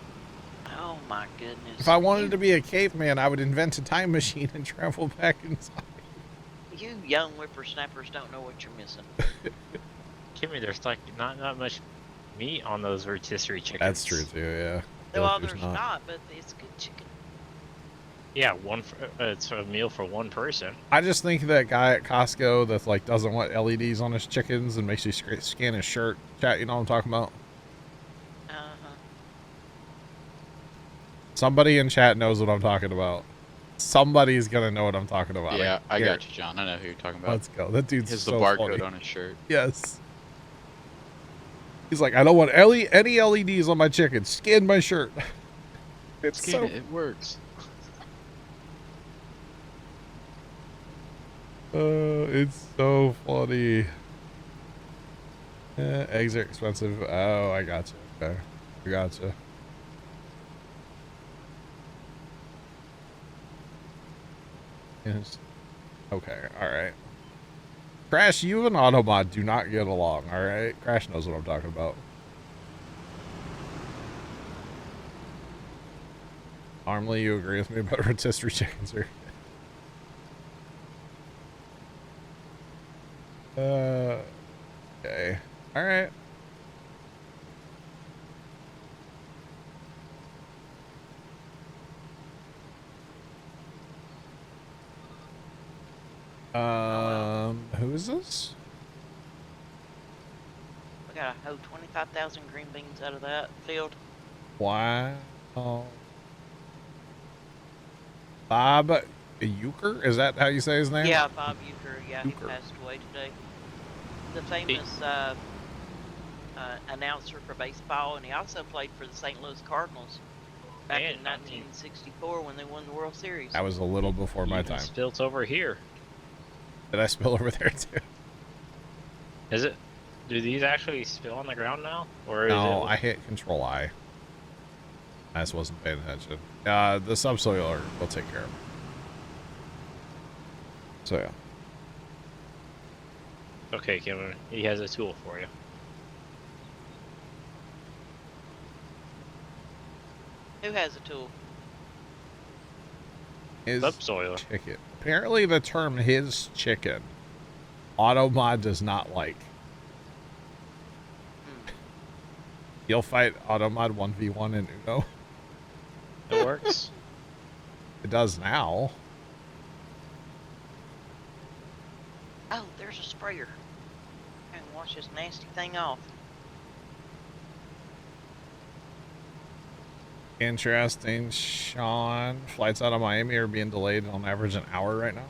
Oh my goodness. If I wanted to be a caveman, I would invent a time machine and travel back in time. You young whippersnappers don't know what you're missing. Kimmy, there's like not much meat on those rotisserie chickens. That's true too. Yeah. Well, there's not, but it's good chicken. Yeah, it's a meal for one person. I just think that guy at Costco that like doesn't want LEDs on his chickens and makes you scan his shirt. Chat, you know what I'm talking about? Uh-huh. Somebody in chat knows what I'm talking about. Somebody's gonna know what I'm talking about. Yeah, I Here, got you, John. I know who you're talking about. Let's go. That dude's Here's so the barcode funny. on his shirt. Yes. He's like, I don't want any LEDs on my chicken. Scan my shirt. It's Scan so it. It works. it's so funny. Eggs are expensive. Oh, I gotcha. Okay. I gotcha. Yes. Okay, alright. Crash, you and Autobot do not get along, alright? Crash knows what I'm talking about. Normally, you agree with me about rotisserie chickens, or okay. Alright. Who is this? We got a hoe 25,000 green beans out of that field. Wow. Bob Euchre? Is that how you say his name? Yeah, Bob Euchre. Yeah, he Euchre. passed away today. The famous announcer for baseball, and he also played for the St. Louis Cardinals back in 1964 when they won the World Series. That was a little before my Even time. Spilt over here. Did I spill over there too? Is it? Do these actually spill on the ground now, or is No, it? I hit Control I. I just wasn't paying attention. The subsoiler will take care of it. So yeah. Okay, Kim, he has a tool for you. Who has a tool? His Subsoiler. chicken. Apparently the term his chicken, Automod does not like. You'll fight Automod 1v1 in Uno. It works. It does now. Oh, there's a sprayer. I can wash this nasty thing off. Interesting, Sean. Flights out of Miami are being delayed on average an hour right now.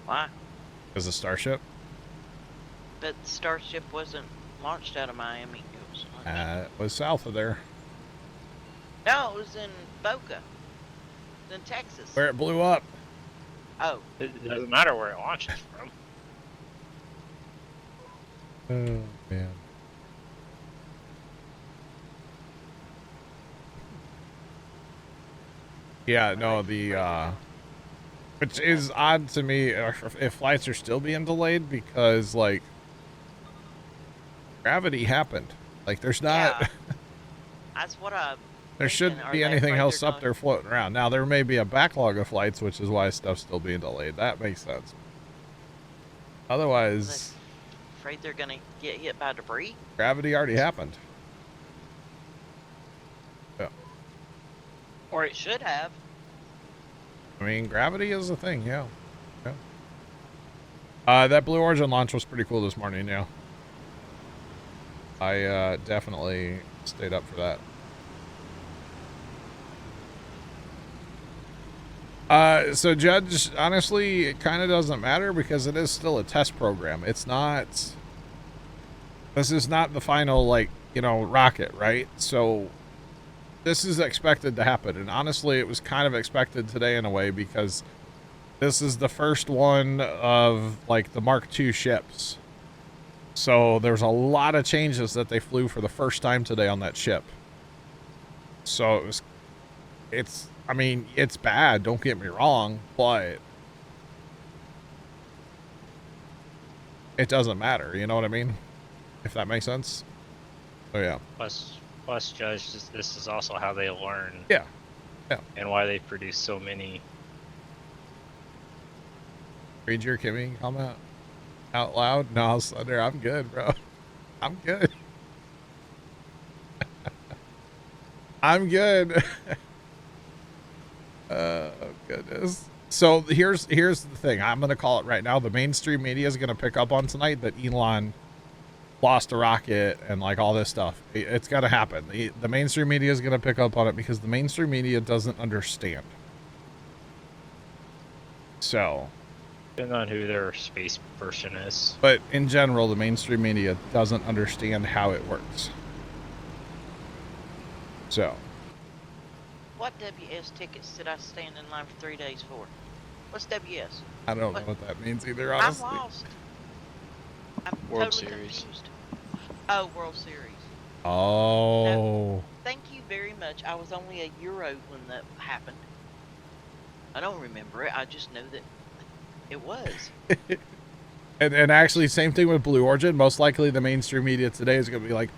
Why? Because of Starship. But Starship wasn't launched out of Miami. It was launched. It was south of there. No, it was in Boca. It's in Texas. Where it blew up. Oh, It doesn't matter where it launches from. Oh, man. Yeah, no, which is odd to me if flights are still being delayed because, like, gravity happened. Like, there's not, yeah. That's what I. there shouldn't be anything else up there floating around. Now, there may be a backlog of flights, which is why stuff's still being delayed. That makes sense. Otherwise, Afraid they're gonna get hit by debris. gravity already happened. Or it should have. I mean, gravity is a thing, yeah. That Blue Origin launch was pretty cool this morning, yeah. I definitely stayed up for that. So Judge, honestly, it kind of doesn't matter because it is still a test program. It's not, this is not the final, like, you know, rocket, right? So this is expected to happen. And honestly, it was kind of expected today in a way, because this is the first one of like the Mark II ships. So there's a lot of changes that they flew for the first time today on that ship. So I mean, it's bad, don't get me wrong, but it doesn't matter, you know what I mean? If that makes sense. Oh yeah. Plus, Judge, this is also how they learn. Yeah. Yeah. And why they produce so many. Read your Kimmy comment out loud. No, Thunder, I'm good, bro. I'm good. I'm good. Oh goodness. So here's the thing. I'm gonna call it right now. The mainstream media is gonna pick up on tonight that Elon lost a rocket and like all this stuff. It's gonna happen. The mainstream media is gonna pick up on it because the mainstream media doesn't understand. So, Depending on who their space person is. but in general, the mainstream media doesn't understand how it works. So, What WS tickets did I stand in line for 3 days for? What's WS? I don't know what that means either, I'm honestly. lost. I'm World totally Series. confused. Oh, World Series. Oh. Thank you very much. I was only a year old when that happened. I don't remember it. I just know that it was. And actually, same thing with Blue Origin. Most likely, the mainstream media today is going to be like,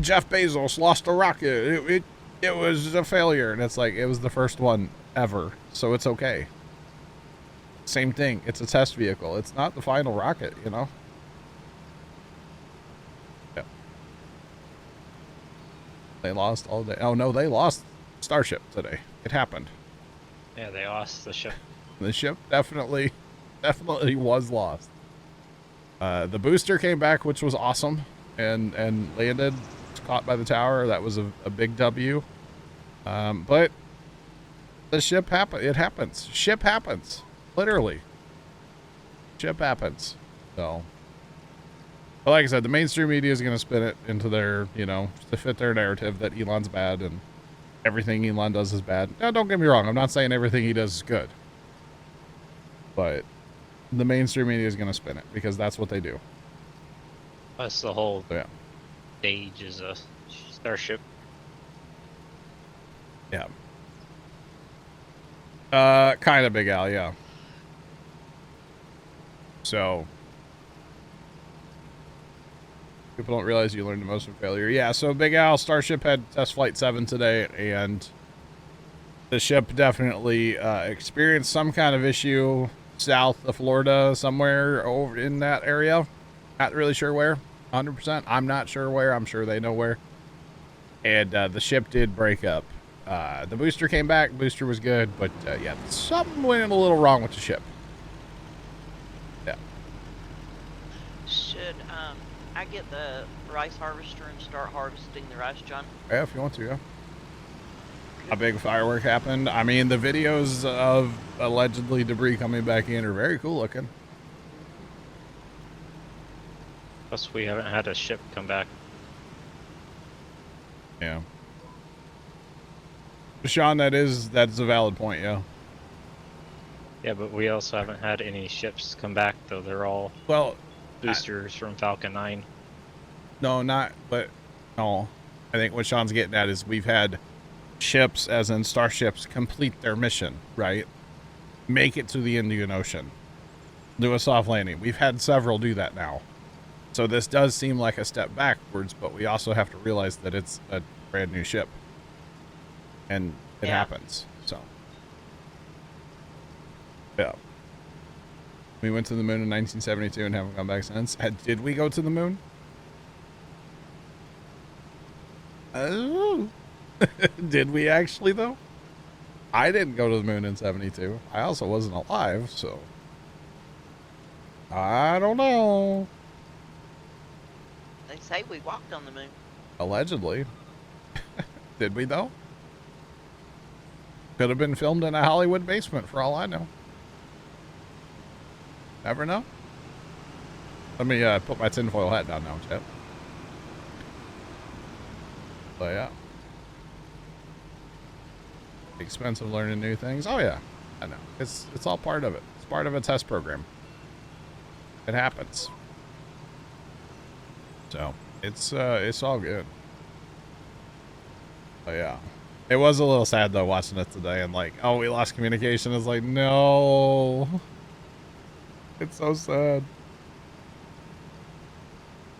Jeff Bezos lost a rocket. It was a failure. And it's like, it was the first one ever. So it's okay. Same thing. It's a test vehicle. It's not the final rocket, you know? Yeah. They lost all day. Oh, no, they lost Starship today. It happened. Yeah, they lost the ship. The ship definitely was lost. The booster came back, which was awesome, and landed, caught by the tower. That was a big W. But the ship it happens. Ship happens. Literally. Ship happens. So, but like I said, the mainstream media is going to spin it into their, to fit their narrative that Elon's bad and everything Elon does is bad. Now, don't get me wrong. I'm not saying everything he does is good. But the mainstream media is going to spin it because that's what they do. Plus, the whole So, yeah. stage is a starship. Yeah. Kind of, Big Al, yeah. So, people don't realize you learned the most from failure. Yeah, so Big Al, Starship had test flight 7 today, and the ship definitely experienced some kind of issue south of Florida, somewhere over in that area. Not really sure where, 100%. I'm not sure where. I'm sure they know where. And the ship did break up. The booster came back. Booster was good, but yeah, something went a little wrong with the ship. Yeah. Should I get the rice harvester and start harvesting the rice, John? Yeah, if you want to, yeah. A big firework happened. I mean, the videos of allegedly debris coming back in are very cool looking. Plus, we haven't had a ship come back. Yeah. Sean, that's a valid point, yeah. Yeah, but we also haven't had any ships come back, though. They're all Well, boosters from Falcon 9. no. I think what Sean's getting at is we've had ships, as in starships, complete their mission, right? Make it to the Indian Ocean. Do a soft landing. We've had several do that now. So this does seem like a step backwards, but we also have to realize that it's a brand new ship. And it happens, so. Yeah. We went to the moon in 1972 and haven't gone back since. Did we go to the moon? Oh. Did we actually, though? I didn't go to the moon in 72. I also wasn't alive, so. I don't know. They say we walked on the moon. Allegedly. Did we, though? Could have been filmed in a Hollywood basement, for all I know. Never know. Let me put my tinfoil hat down now, chat. But yeah. Expensive learning new things. Oh yeah, I know. It's all part of it. It's part of a test program. It happens. So it's all good. But yeah, it was a little sad though watching it today and like, oh, we lost communication. It's like, no, it's so sad.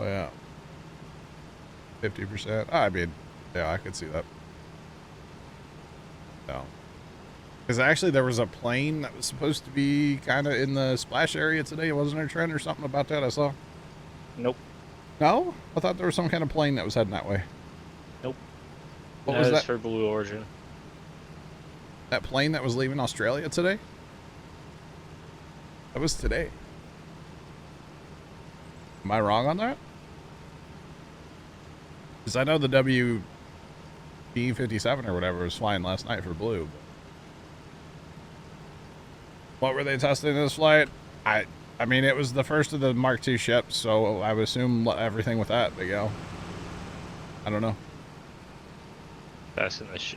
Oh yeah, 50%. I mean, yeah, I could see that. No. Because actually there was a plane that was supposed to be kind of in the splash area today. Wasn't there, Trent, or something about that I saw? Nope. No? I thought there was some kind of plane that was heading that way. Nope. What was that? For Blue Origin. That plane that was leaving Australia today? That was today. Am I wrong on that? Because I know the WB-57 or whatever was flying last night for Blue. What were they testing this flight? I mean, it was the first of the Mark II ships, so I would assume everything with that, Big L. I don't know. That's in the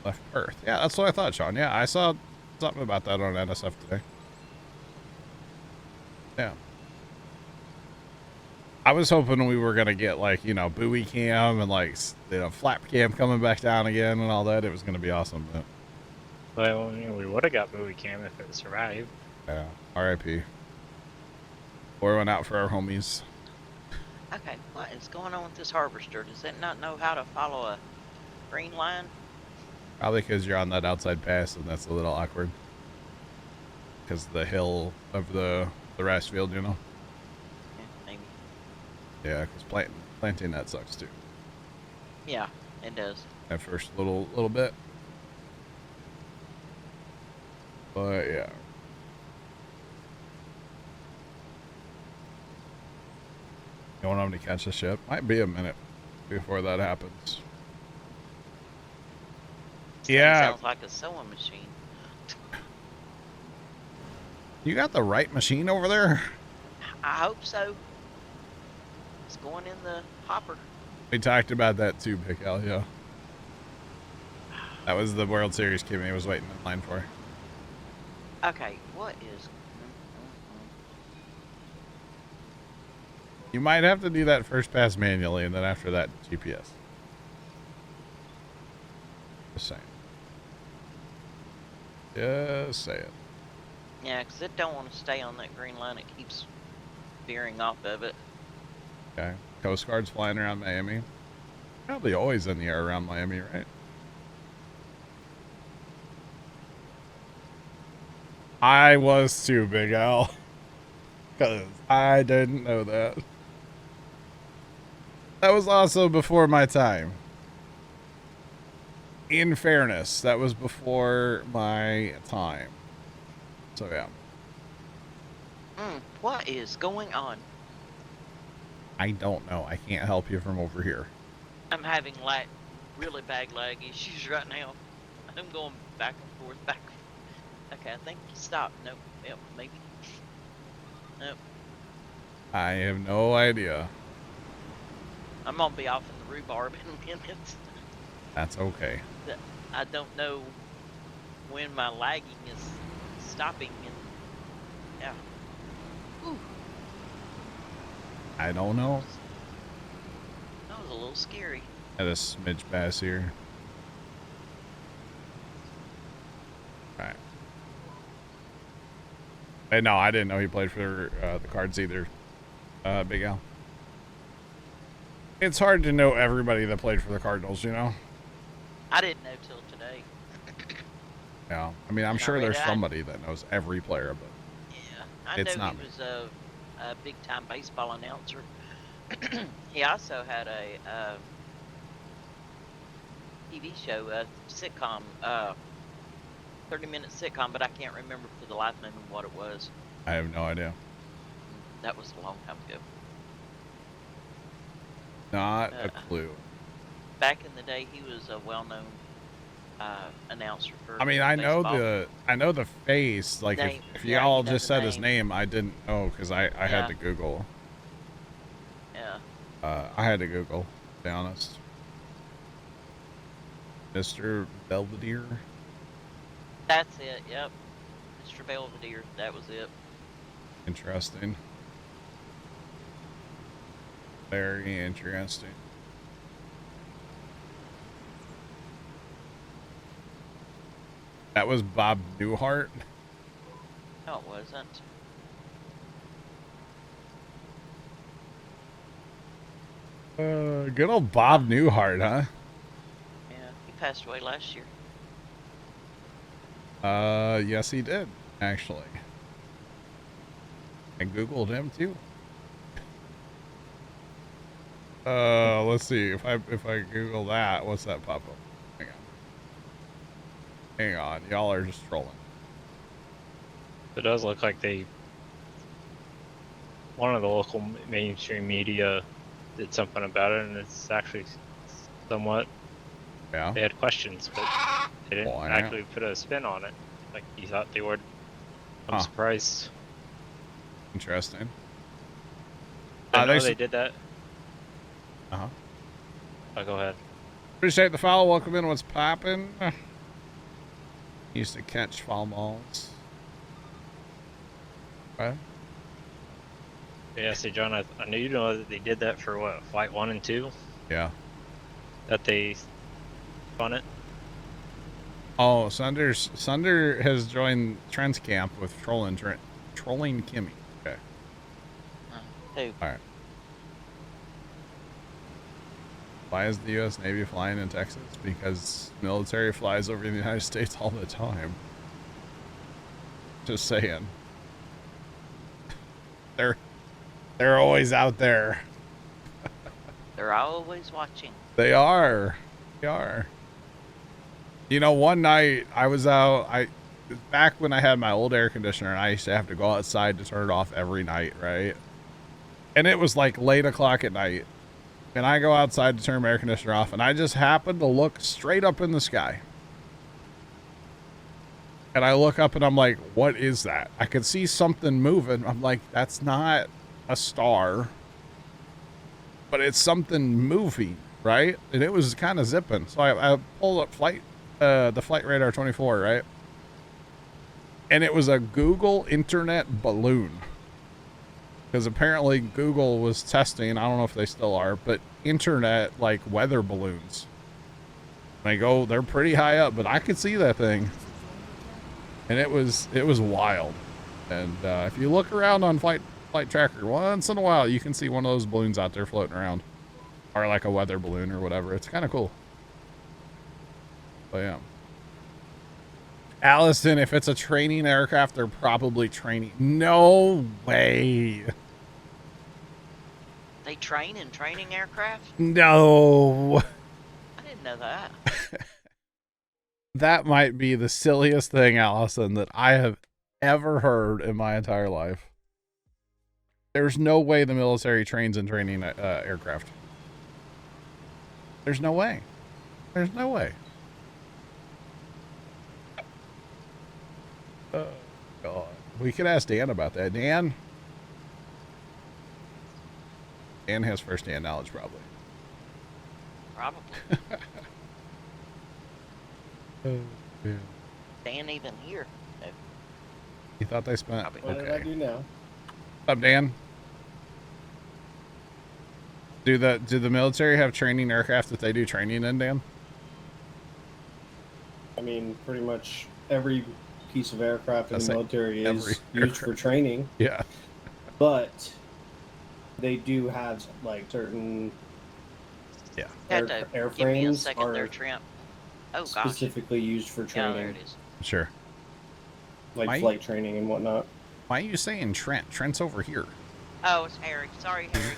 Left Earth. Yeah, that's what I thought, Sean. Yeah, I saw something about that on NSF today. Yeah. I was hoping we were going to get, like, you know, buoy cam and, like, you know, flap cam coming back down again and all that. It was going to be awesome, but... Well, you know, we would have got buoy cam if it survived. Yeah, R.I.P. Pour one out for our homies. Okay, what is going on with this harvester? Does it not know how to follow a green line? Probably because you're on that outside pass and that's a little awkward. Because the hill of the rice field, you know? Yeah, maybe. Yeah, because planting that sucks too. Yeah, it does. That first little bit. But yeah. You want them to catch the ship? Might be a minute before that happens. Yeah. Sounds like a sewing machine. You got the right machine over there? I hope so. It's going in the hopper. We talked about that too, Big Al, yeah. That was the World Series Kimmy was waiting in line for. Okay, what is... You might have to do that first pass manually, and then after that, GPS. Just saying. Just saying. Yeah, because it don't want to stay on that green line. It keeps veering off of it. Okay. Coast Guard's flying around Miami. Probably always in the air around Miami, right? I was too, Big Al. Because I didn't know that. That was also before my time. In fairness, that was before my time. So, yeah. What is going on? I don't know. I can't help you from over here. I'm having really bad lag issues right now. I'm going back and forth, back. Okay, I think he stopped. Nope. Yep, maybe. Nope. I have no idea. I'm gonna be off in the rhubarb in minutes. That's okay. I don't know when my lagging is stopping, and yeah. Whew. I don't know. That was a little scary. Had a smidge pass here. Alright. Hey, no, I didn't know he played for the Cards either, Big Al. It's hard to know everybody that played for the Cardinals, you know? I didn't know till today. Yeah. I mean, I'm sure there's somebody that knows every player, but... Yeah, I it's know not he me. was a big-time baseball announcer. He also had a TV show, a sitcom, 30-minute sitcom, but I can't remember for the life of me what it was. I have no idea. That was a long time ago. Not a clue. Back in the day, he was a well-known announcer for. I mean, I know the face. Like, Name. if you Yeah, all you know just the said his name. name, I didn't know because I had Yeah. to Google. Yeah. I had to Google, to be honest. Mr. Belvedere. That's it. Yep. Mr. Belvedere. That was it. Interesting. Very interesting. That was Bob Newhart. No, it wasn't. Good old Bob Newhart, huh? Yeah, he passed away last year. Yes, he did, actually. I Googled him too. Let's see if I Google that, what's that pop up? Hang on, y'all are just trolling. It does look like one of the local mainstream media did something about it, and it's actually somewhat. Yeah. They had questions, but they didn't Wow. actually put a spin on it like you thought they would. I'm surprised. Interesting. I know they did that. Uh-huh. Oh, go ahead. Appreciate the follow. Welcome in. What's poppin'? Used to catch foul balls. Right? Yeah, see, John, I knew you know that they did that for what, Flight 1 and 2? Yeah. That they spun it? Oh, Sunder has joined Trent's camp with trolling Kimmy. Okay. Who? All right. Why is the U.S. Navy flying in Texas? Because military flies over the United States all the time. Just saying. They're always out there. They're always watching. They are. They are. You know, one night I was out. Back when I had my old air conditioner, and I used to have to go outside to turn it off every night, right? And it was like late o'clock at night. And I go outside to turn my air conditioner off, and I just happened to look straight up in the sky. And I look up and I'm like, what is that? I could see something moving. I'm like, that's not a star, but it's something moving, right? And it was kind of zipping. So I pulled up the Flight Radar 24, right? And it was a Google internet balloon. Because apparently Google was testing, I don't know if they still are, but internet, like, weather balloons. They're pretty high up, but I could see that thing. And it was wild. And if you look around on Flight Tracker, once in a while, you can see one of those balloons out there floating around. Or like a weather balloon or whatever. It's kind of cool. But yeah. Allison, if it's a training aircraft, they're probably training. No way. They train in training aircraft? No. I didn't know that. That might be the silliest thing, Allison, that I have ever heard in my entire life. There's no way the military trains in training aircraft. There's no way. There's no way. Oh, God. We could ask Dan about that. Dan has first-hand knowledge, probably. Probably. Oh, yeah. Dan even here? No. You thought they spent... Probably. What did I do now? What's up, Dan? Do the military have training aircraft that they do training in, Dan? I mean, pretty much every piece of aircraft in the military is every used for training. Yeah. But they do have like certain Yeah. Had to airframes give me a second are there, Trent. Oh, gosh. specifically used for Yeah, training, there it is. Sure. like flight training and whatnot. Why are you saying Trent? Trent's over here. Oh, it's Harry. Sorry, Harry.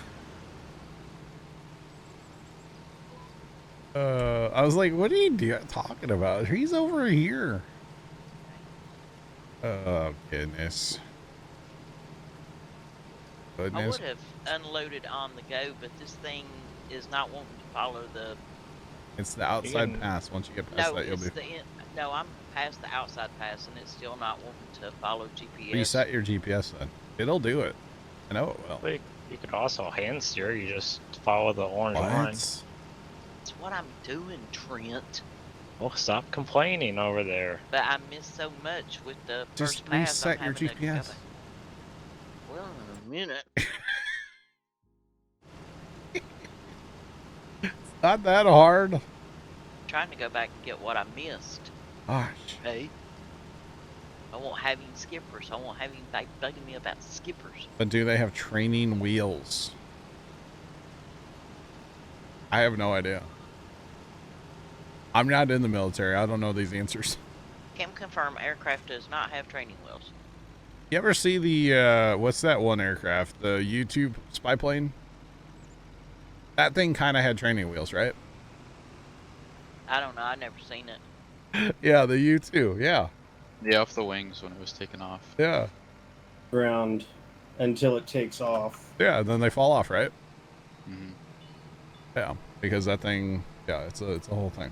I was like, what are you talking about? He's over here. Oh, goodness. I would Goodness. have unloaded on the go, but this thing is not wanting to follow the... It's the outside pass. Once you get past No, that, you'll it's be... no, I'm past the outside pass, and it's still not wanting to follow GPS. Reset your GPS then. It'll do it. I know it will. Wait, you could also hand steer. You just follow the orange line. What? That's what I'm doing, Trent. Well, stop complaining over there. But I missed so much with the Just first pass. I'm reset your having to go GPS. back. Well, in a minute. Not that hard. Trying to go back and get what I missed. Gosh. Hey. I won't have any skippers. I won't have any bugging me about skippers. But do they have training wheels? I have no idea. I'm not in the military. I don't know these answers. Can confirm aircraft does not have training wheels. You ever see the, what's that one aircraft? The YouTube spy plane? That thing kind of had training wheels, right? I don't know. I've never seen it. Yeah, the U2. Yeah. Yeah, off the wings when it was taken off. Yeah. Ground until it takes off. Yeah, then they fall off, right? Mm-hmm. Yeah, because that thing, yeah, it's a whole thing.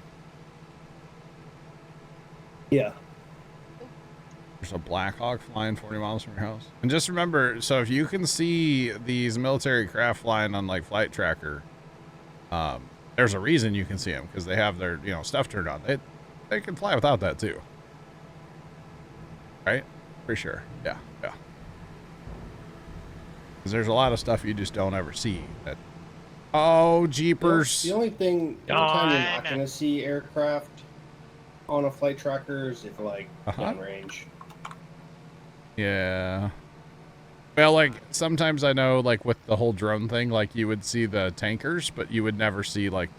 Yeah. There's a Black Hawk flying 40 miles from your house. And just remember, so if you can see these military craft flying on like Flight Tracker, there's a reason you can see them because they have their, stuff turned on. They can fly without that too. Right? For sure. Yeah, yeah. Because there's a lot of stuff you just don't ever see. That. Oh, jeepers! The only thing, the only time you're not going to see aircraft on a flight tracker is if like downrange. Yeah. Well, like sometimes I know, like with the whole drone thing, like you would see the tankers, but you would never see like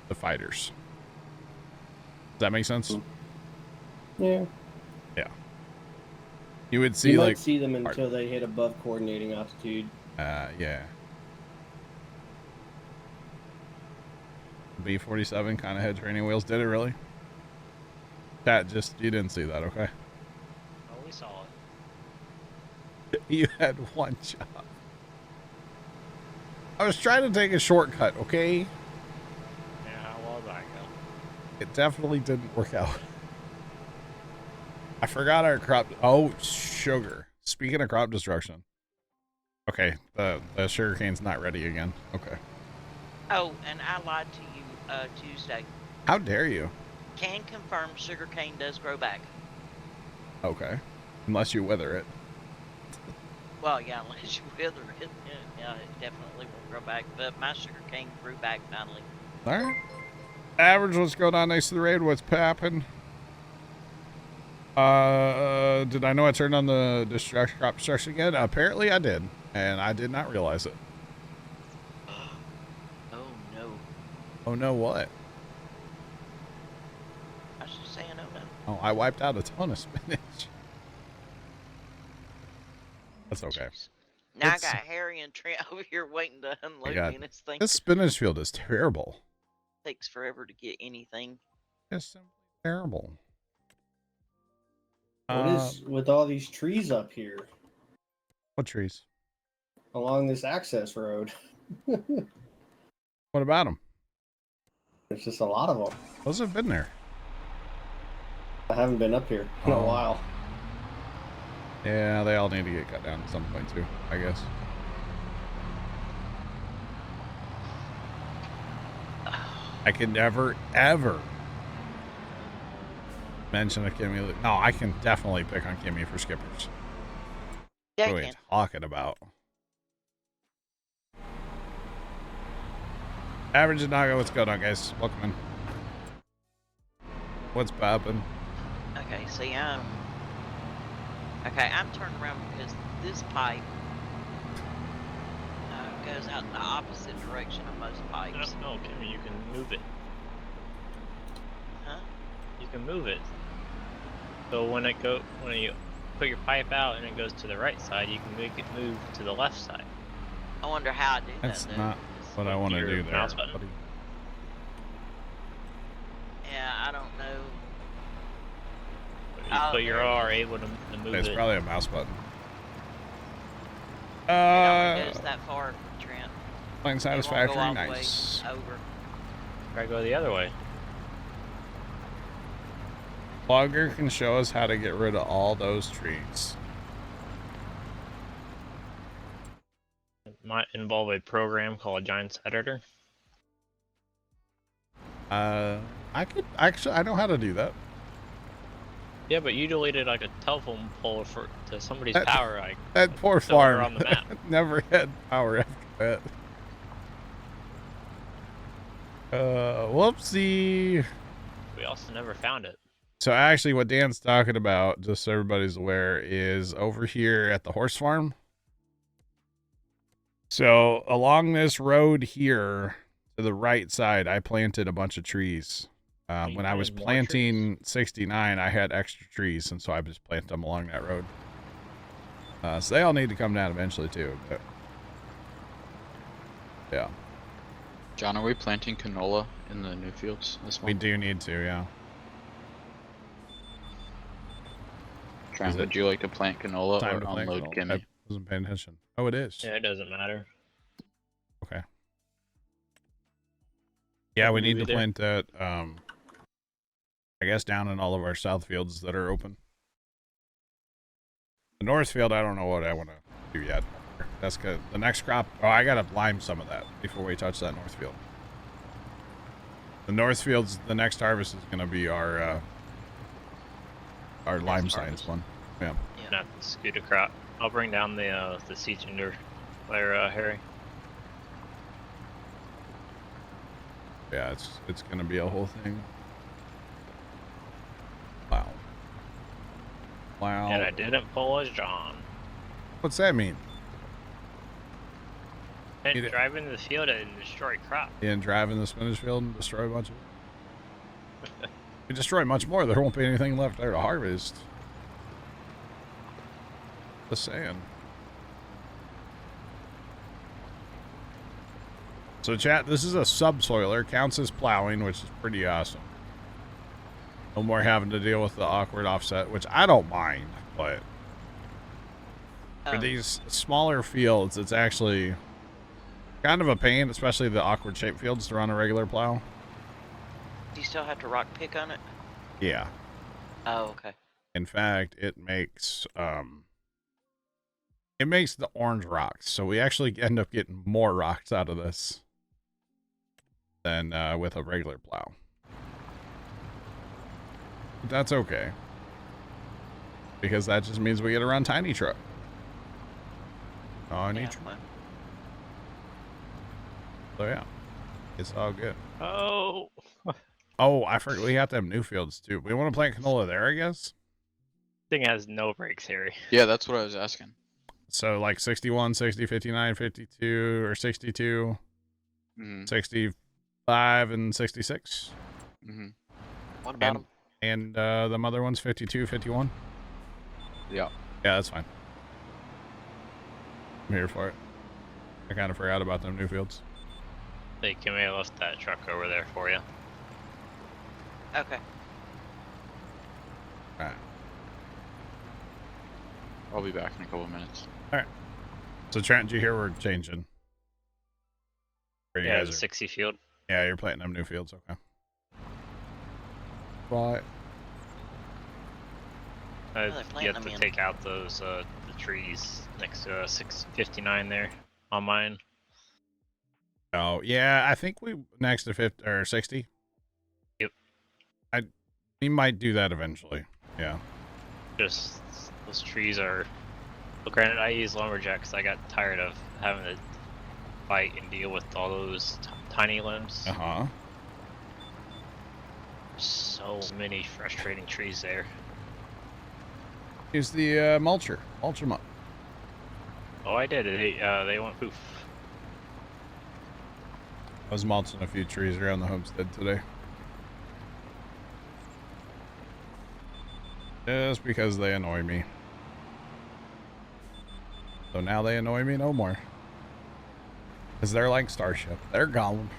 the fighters. Does that make sense? Yeah. Yeah. You would see you might like see them until they hit above coordinating altitude. Yeah. B-47 kind of had training wheels. Did it really? That just, you didn't see that, okay? Oh, we saw it. You had one job. I was trying to take a shortcut, okay? Yeah, how well did I go? It definitely didn't work out. I forgot our crop. Oh, sugar. Speaking of crop destruction. Okay, the sugarcane's not ready again. Okay. Oh, and I lied to you Tuesday. How dare you? Can confirm sugarcane does grow back. Okay. Unless you wither it. Well, yeah, unless you wither it. Yeah, it definitely will grow back. But my sugarcane grew back finally. Alright. Average, what's going on next to the raid? What's poppin'? Did I know I turned on the crop destruction again? Apparently I did. And I did not realize it. Oh, no. Oh no, what? I was just saying, oh, no. Oh, I wiped out a ton of spinach. That's okay. Jeez. Now It's- I got Harry and Trent over here waiting to unload me, and this thing This spinach field is terrible. takes forever to get anything. It's simply terrible. What is with all these trees up here What trees? along this access road? What about them? There's just a lot of them. Those have been there. I haven't been up here in a Oh. while. Yeah, they all need to get cut down at some point too, I guess. I can never, ever mention a Kimmy. No, I can definitely pick on Kimmy for skippers. Yeah, What I are we can. talking about? Average and Naga, what's going on, guys? Welcome in. What's poppin'? Okay, see, I'm turned around because this pipe goes out in the opposite direction of most pipes. No, Kimmy, you can move it. Huh? You can move it. So when you put your pipe out and it goes to the right side, you can make it move to the left side. I wonder how I do That's that. not what I want to your do there. mouse button. buddy. Yeah, I don't know. You put your R able to move It's it. probably a mouse button. It only goes that far, Trent. Plain It won't go satisfactory, all the way nice. over. Try to go the other way. Blogger can show us how to get rid of all those trees. It might involve a program called Giants Editor. I could actually. I know how to do that. Yeah, but you deleted like a telephone pole to somebody's power. Like that poor somewhere farm on the map. never had power after that. Whoopsie. We also never found it. So actually, what Dan's talking about, just so everybody's aware, is over here at the horse farm. So along this road here to the right side, I planted a bunch of trees. When I was planting 69, I had extra trees, and so I just planted them along that road. So they all need to come down eventually too. But yeah. John, are we planting canola in the new fields this month? We do need to, yeah. Trent, would you like to plant canola or unload Gimme? I wasn't paying attention. Oh, it is. Yeah, it doesn't matter. Okay. Yeah, we need to plant that. I guess down in all of our south fields that are open. The north field, I don't know what I want to do yet. That's good. The next crop, oh, I gotta lime some of that before we touch that north field. The north field's, the next harvest is gonna be our lime science one. Yeah. Not the scooter crop. I'll bring down the seed gender there, Harry. Yeah, it's gonna be a whole thing. Wow. Wow. And I didn't pull as John. What's that mean? And drive into the field and destroy crop. Yeah, and drive in the spinach field and destroy a bunch of it. If we destroy much more, there won't be anything left there to harvest. Just saying. So chat, this is a subsoiler, counts as plowing, which is pretty awesome. No more having to deal with the awkward offset, which I don't mind, but for these smaller fields, it's actually kind of a pain, especially the awkward shaped fields, to run a regular plow. Do you still have to rock pick on it? Yeah. Oh, okay. In fact, it makes the orange rocks, so we actually end up getting more rocks out of this than with a regular plow. But that's okay, because that just means we get to run tiny truck. Tiny truck. So yeah, it's all good. Oh. Oh, I forgot we have to have new fields too. We want to plant canola there, I guess. Thing has no brakes, Harry. Yeah, that's what I was asking. So like 61, 60, 59, 52, or 62, 65, and 66. What about them? And the mother one's 52, 51. Yeah. Yeah, that's fine. I'm here for it. I kind of forgot about them new fields. Hey, can we left that truck over there for you? Okay. Alright. I'll be back in a couple of minutes. Alright. So Trent, did you hear we're changing? Yeah, the 60 field. Yeah, you're planting them new fields, okay. Right. You have to take out those the trees next to 659 there on mine. Oh yeah, I think we next to 50 or 60. Yep. We might do that eventually. Yeah. Just those trees are. Well, granted, I use lumberjacks. I got tired of having to fight and deal with all those tiny limbs. So many frustrating trees there. Use the mulcher. Mulch them up. Oh, I did. They went poof. I was mulching a few trees around the homestead today. Just because they annoy me. So now they annoy me no more. Because they're like Starship. They're gone.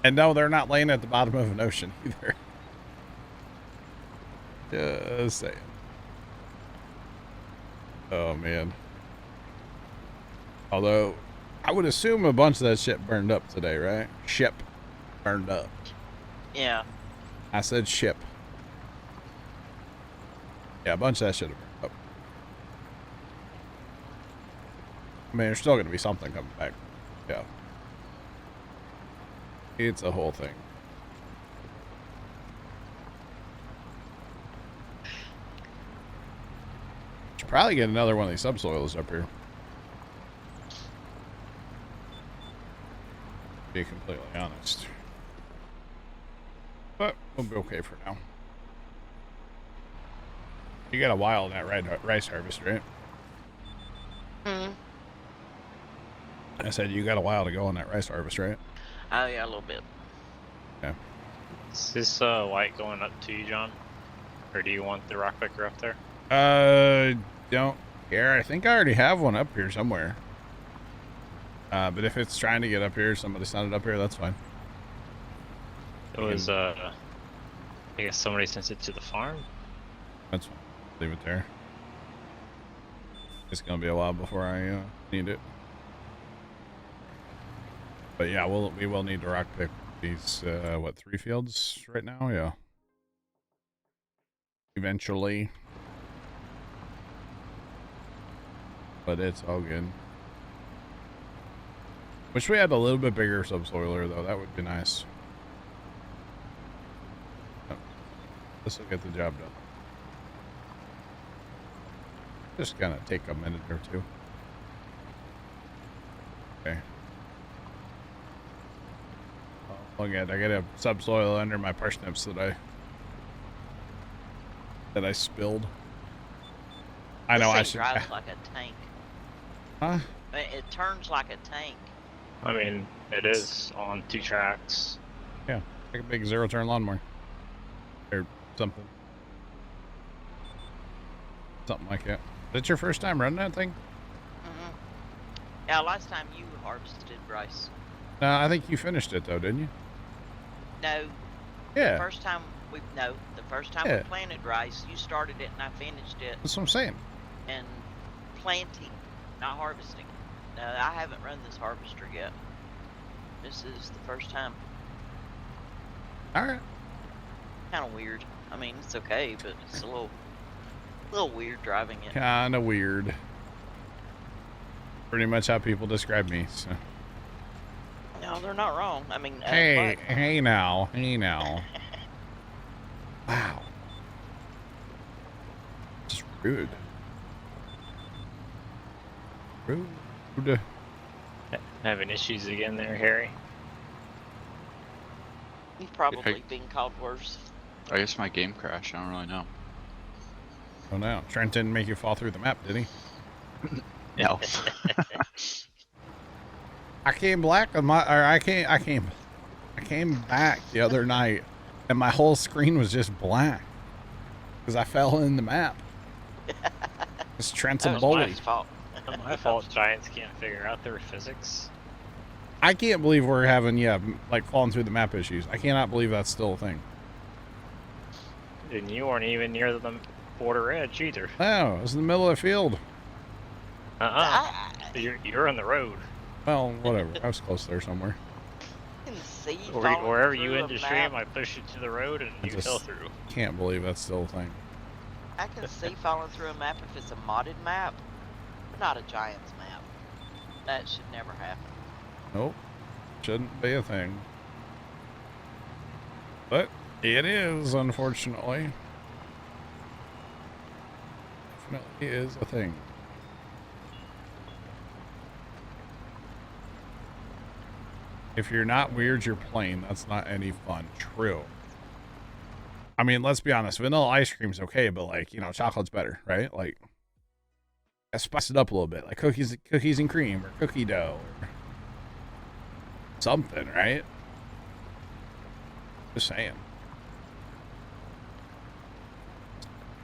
And no, they're not laying at the bottom of an ocean either. Just saying. Oh, man. Although, I would assume a bunch of that shit burned up today, right? Ship burned up. Yeah. I said ship. Yeah, a bunch of that shit burned up. I mean, there's still going to be something coming back. Yeah. It's a whole thing. probably get another one of these subsoilers up here. To be completely honest. But we'll be okay for now. You got a while in that rice harvest, right? Hmm. I said you got a while to go on that rice harvest, right? Oh yeah, a little bit. Yeah. Is this white going up to you, John? Or do you want the rock picker up there? Don't care. I think I already have one up here somewhere. But if it's trying to get up here, somebody sent it up here, that's fine. It was, I guess somebody sent it to the farm? That's fine. Leave it there. It's gonna be a while before I need it. But yeah, we will need to rock pick these, what, 3 fields right now? Yeah. Eventually. But it's all good. Wish we had a little bit bigger subsoiler, though. That would be nice. Oh, this will get the job done. Just gonna take a minute or two. Okay. Oh, look at, I got a subsoil under my parsnips that I spilled. I know I should. Drives like a tank. Huh? I mean, it turns like a tank. I mean, it is on 2 tracks. Yeah, like a big 0-turn lawnmower. Or something. Something like that. Is that your first time running that thing? Mm-hmm. Yeah, last time you harvested rice. No, I think you finished it though, didn't you? No. Yeah. The first time we planted rice, you started it and I finished it. That's what I'm saying. And planting, not harvesting. No, I haven't run this harvester yet. This is the first time. Alright. Kind of weird. I mean, it's okay, but it's a little weird driving it. Kinda weird. Pretty much how people describe me, so. No, they're not wrong. I mean, hey now. Wow. Just rude. Rude. Having issues again there, Harry? You've probably been called worse. I guess my game crashed. I don't really know. Oh no, Trent didn't make you fall through the map, did he? No. I came back the other night, and my whole screen was just black because I fell in the map. It's Trent's a bully. My fault. Giants can't figure out their physics. I can't believe we're having like falling through the map issues. I cannot believe that's still a thing. And you weren't even near the border edge either. No, it was in the middle of the field. You're on the road. Well, whatever. I was close there somewhere. Wherever you end the stream, I push you to the road and you fell through. Can't believe that's still a thing. I can see falling through a map if it's a modded map, but not a Giants map. That should never happen. Nope. Shouldn't be a thing. But it is, unfortunately. Definitely is a thing. If you're not weird, you're plain. That's not any fun. True. I mean, let's be honest. Vanilla ice cream's okay, but like, you know, chocolate's better, right? Like, spice it up a little bit, like cookies and cream or cookie dough or something, right? Just saying.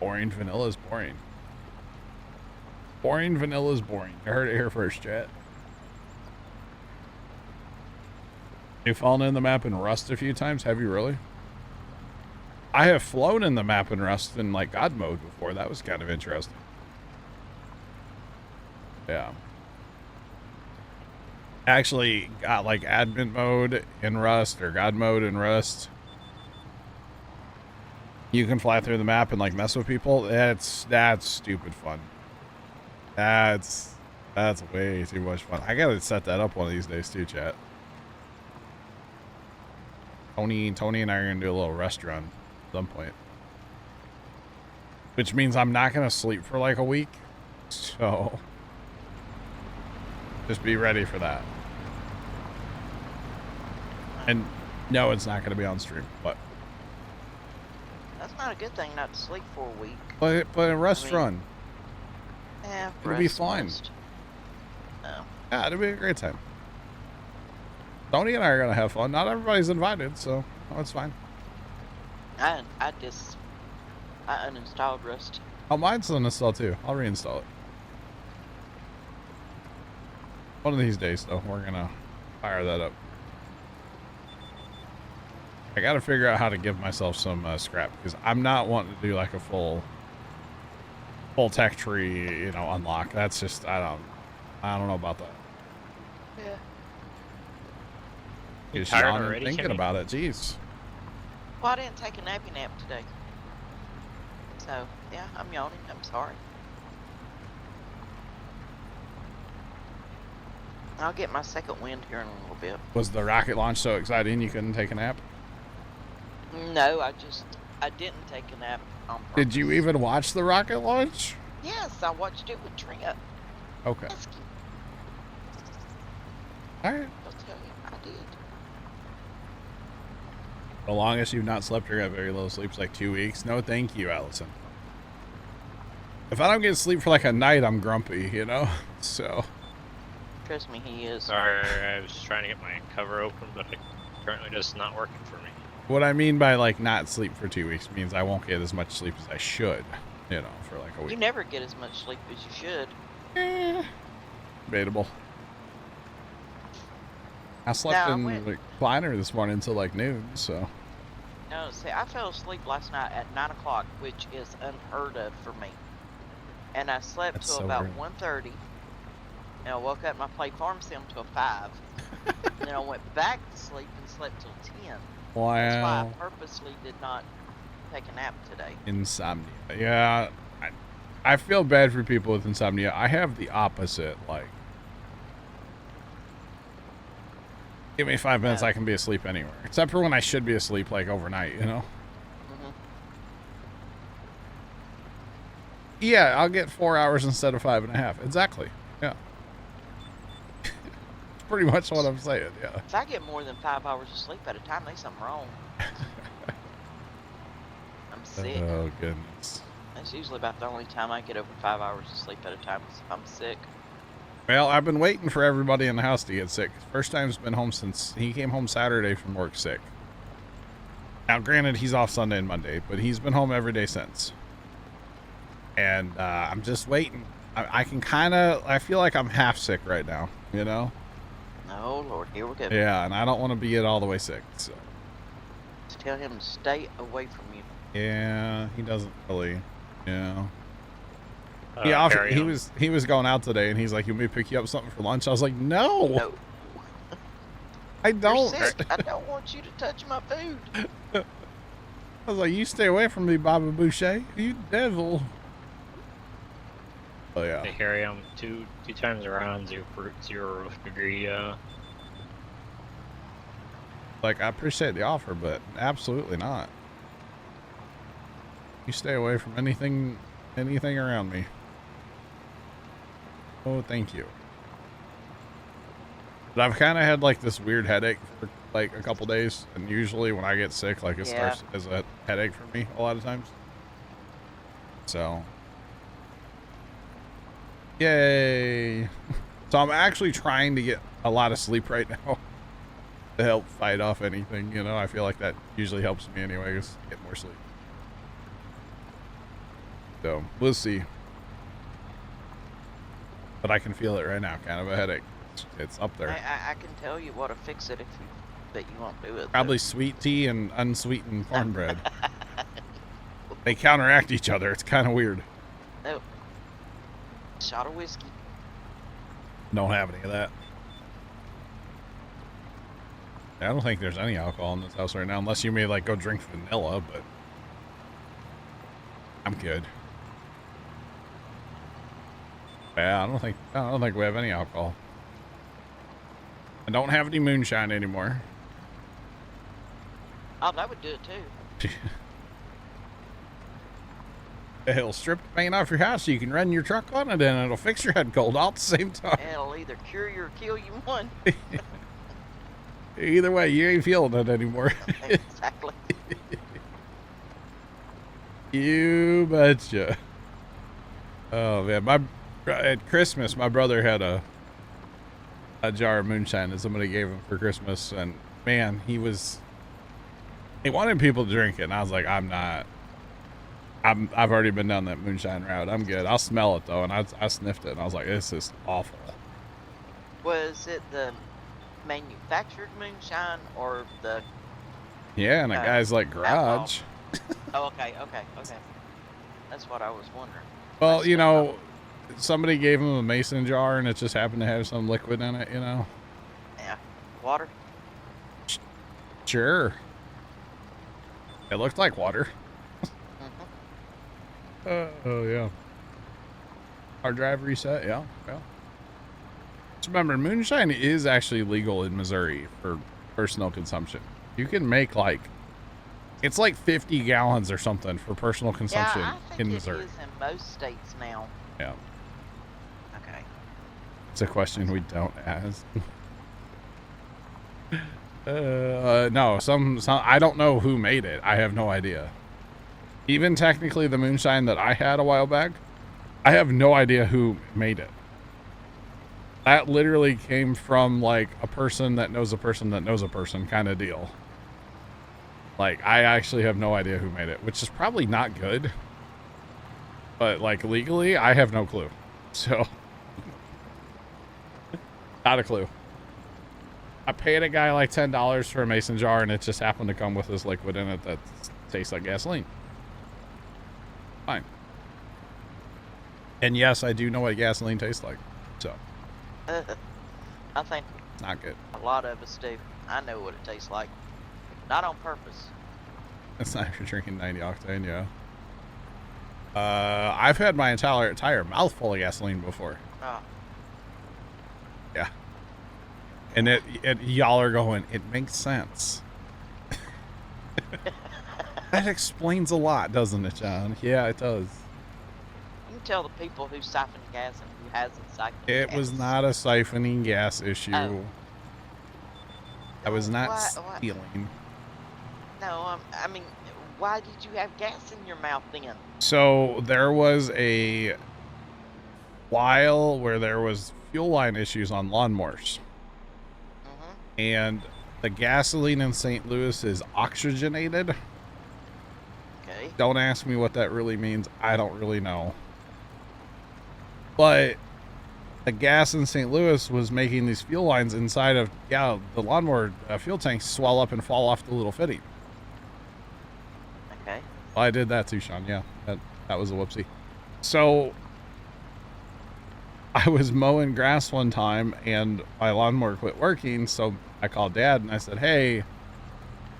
Boring vanilla is boring. Boring vanilla is boring. You heard it here first, chat. You've fallen in the map in Rust a few times? Have you really? I have flown in the map in Rust in like God mode before. That was kind of interesting. Yeah. Actually got like admin mode in Rust or God mode in Rust. You can fly through the map and like mess with people. That's stupid fun. That's way too much fun. I gotta set that up one of these days too, chat. Tony and I are gonna do a little rest run at some point. Which means I'm not gonna sleep for like a week. So just be ready for that. And no, it's not going to be on stream, but That's not a good thing not to sleep for a week. but a rest run. Yeah, It'll be fine. No. Yeah, it'll be a great time. Tony and I are going to have fun. Not everybody's invited, so it's fine. I uninstalled Rust. Oh, mine's uninstalled too. I'll reinstall it. One of these days, though, we're going to fire that up. I got to figure out how to give myself some scrap, because I'm not wanting to do like a full tech tree, unlock. That's just, I don't know about that. Yeah. Just tired yawning already, thinking Kenny? about it. Jeez. Well, I didn't take a nappy nap today. So, yeah, I'm yawning. I'm sorry. I'll get my second wind here in a little bit. Was the rocket launch so exciting you couldn't take a nap? No, I didn't take a nap on purpose. Did you even watch the rocket launch? Yes, I watched it with Trent. Okay. Ask him. All right. I'll tell you, I did. The longest you've not slept or got very little sleep's like 2 weeks. No, thank you, Allison. If I don't get sleep for like a night, I'm grumpy, So. Trust me, he is. Sorry, I was trying to get my cover open, but it currently just not working for me. What I mean by like not sleep for 2 weeks means I won't get as much sleep as I should, for like a week. You never get as much sleep as you should. Debatable. I slept No, in when- the recliner this morning until like noon, so. No, see, I fell asleep last night at 9 o'clock, which is unheard of for me. And I slept That's till so about weird. 1:30. And I woke up and I played Farm Sim till 5. And then I went back to sleep and slept till 10. That's why I Wow. purposely did not take a nap today. Insomnia. Yeah. I feel bad for people with insomnia. I have the opposite. Like, give me 5 minutes, Yeah. I can be asleep anywhere. Except for when I should be asleep, like overnight, Mhm. Yeah, I'll get 4 hours instead of 5.5. Exactly. Yeah. It's pretty much what I'm saying. Yeah. If I get more than 5 hours of sleep at a time, there's something wrong. I'm sick. Oh goodness. That's usually about the only time I get over 5 hours of sleep at a time is if I'm sick. Well, I've been waiting for everybody in the house to get sick. First time's been home since he came home Saturday from work sick. Now, granted, he's off Sunday and Monday, but he's been home every day since. And I'm just waiting. I can I feel like I'm half sick right now, Oh, Lord, here we go. Yeah, and I don't want to be all the way sick, so. Just tell him to stay away from you. Yeah, he doesn't really, yeah. Carry on. He was going out today, and he's like, "You want me to pick you up something for lunch?" I was like, "No, No. I You're don't." sick. I don't want you to touch my food. I was like, "You stay away from me, Baba Boucher, you devil." Oh yeah. They carry them two times around 0 degree. Like, I appreciate the offer, but absolutely not. You stay away from anything around me. Oh, thank you. But I've kind of had like this weird headache for like a couple days, and usually when I get sick, like it Yeah. starts as a headache for me a lot of times. So, yay! So I'm actually trying to get a lot of sleep right now to help fight off anything. I feel like that usually helps me anyway, just get more sleep. So we'll see. But I can feel it right now, kind of a headache. It's up there. I can tell you what to fix it but you won't do it. Probably sweet tea and unsweetened cornbread. They counteract each other. It's kind of weird. No. Shot of whiskey. Don't have any of that. I don't think there's any alcohol in this house right now, unless you may like go drink vanilla, but I'm good. Yeah, I don't think we have any alcohol. I don't have any moonshine anymore. Oh, that would do it too. It'll strip the paint off your house so you can run your truck on it, and it'll fix your head cold all at the same time. It'll either cure you or kill you one. Either way, you ain't feeling it anymore. Exactly. You betcha. Oh man, at Christmas, my brother had a jar of moonshine that somebody gave him for Christmas, and man, he wanted people to drink it, and I was like, I've already been down that moonshine route. I'm good. I'll smell it though, and I sniffed it, and I was like, this is awful. Was it the manufactured moonshine or the? Yeah, and a guy's like garage. Oh, okay. That's what I was wondering. Well, you know, somebody gave him a mason jar, and it just happened to have some liquid in it. You know. Yeah. Water. Sure. It looked like water. Oh yeah. Hard drive reset. Yeah. Just remember, moonshine is actually legal in Missouri for personal consumption. You can make it's like 50 gallons or something for personal consumption in Missouri. It is in most states now. Yeah. Okay. It's a question we don't ask. No, some I don't know who made it. I have no idea. Even technically the moonshine that I had a while back, I have no idea who made it. That literally came from like a person that knows a person that knows a person kind of deal. Like, I actually have no idea who made it, which is probably not good. But like legally, I have no clue. So, not a clue. I paid a guy like $10 for a mason jar, and it just happened to come with this liquid in it that tastes like gasoline. Fine. And yes, I do know what gasoline tastes like. So. I think not good. A lot of us do. I know what it tastes like. Not on purpose. That's not if you're drinking 90 octane, yeah. I've had my entire mouth full of gasoline before. Oh. Yeah. And y'all are going, it makes sense. That explains a lot, doesn't it, John? Yeah, it does. You can tell the people who siphon gas and who hasn't siphoned It gas. was not a siphoning gas issue. Oh. I was not Why- stealing. No, I mean, why did you have gas in your mouth then? So there was a while where there was fuel line issues on lawnmowers. And the gasoline in St. Louis is oxygenated. Okay. Don't ask me what that really means. I don't really know. But the gas in St. Louis was making these fuel lines inside of, the lawnmower fuel tanks swell up and fall off the little fitting. Okay. Well, I did that too, Sean. Yeah, that was a whoopsie. So I was mowing grass one time and my lawnmower quit working. So I called Dad and I said, hey,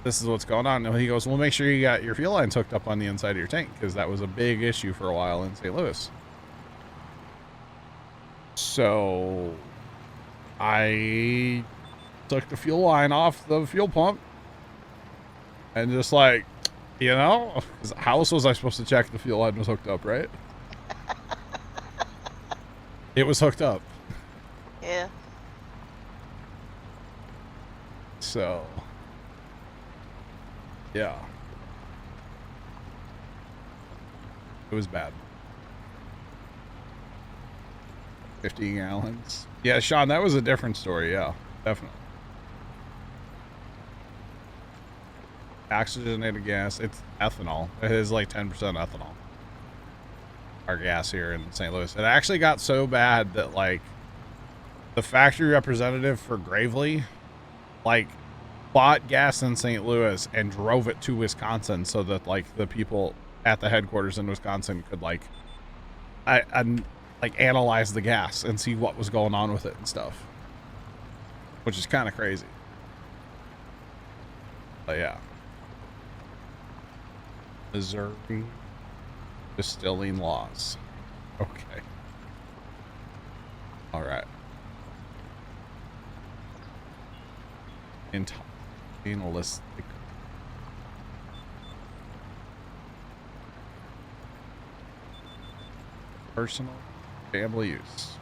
this is what's going on. And he goes, well, make sure you got your fuel lines hooked up on the inside of your tank, because that was a big issue for a while in St. Louis. So I took the fuel line off the fuel pump and just like, how else was I supposed to check the fuel line was hooked up, right? It was hooked up. Yeah. So, yeah. It was bad. 50 gallons. Yeah, Sean, that was a different story. Yeah, definitely. Oxygenated gas. It's ethanol. It is like 10% ethanol. Our gas here in St. Louis. It actually got so bad that like the factory representative for Gravely bought gas in St. Louis and drove it to Wisconsin so that like the people at the headquarters in Wisconsin could analyze the gas and see what was going on with it and stuff, which is kind of crazy. But yeah. Missouri distilling laws. Okay. All right. Intoxic. Personal family use.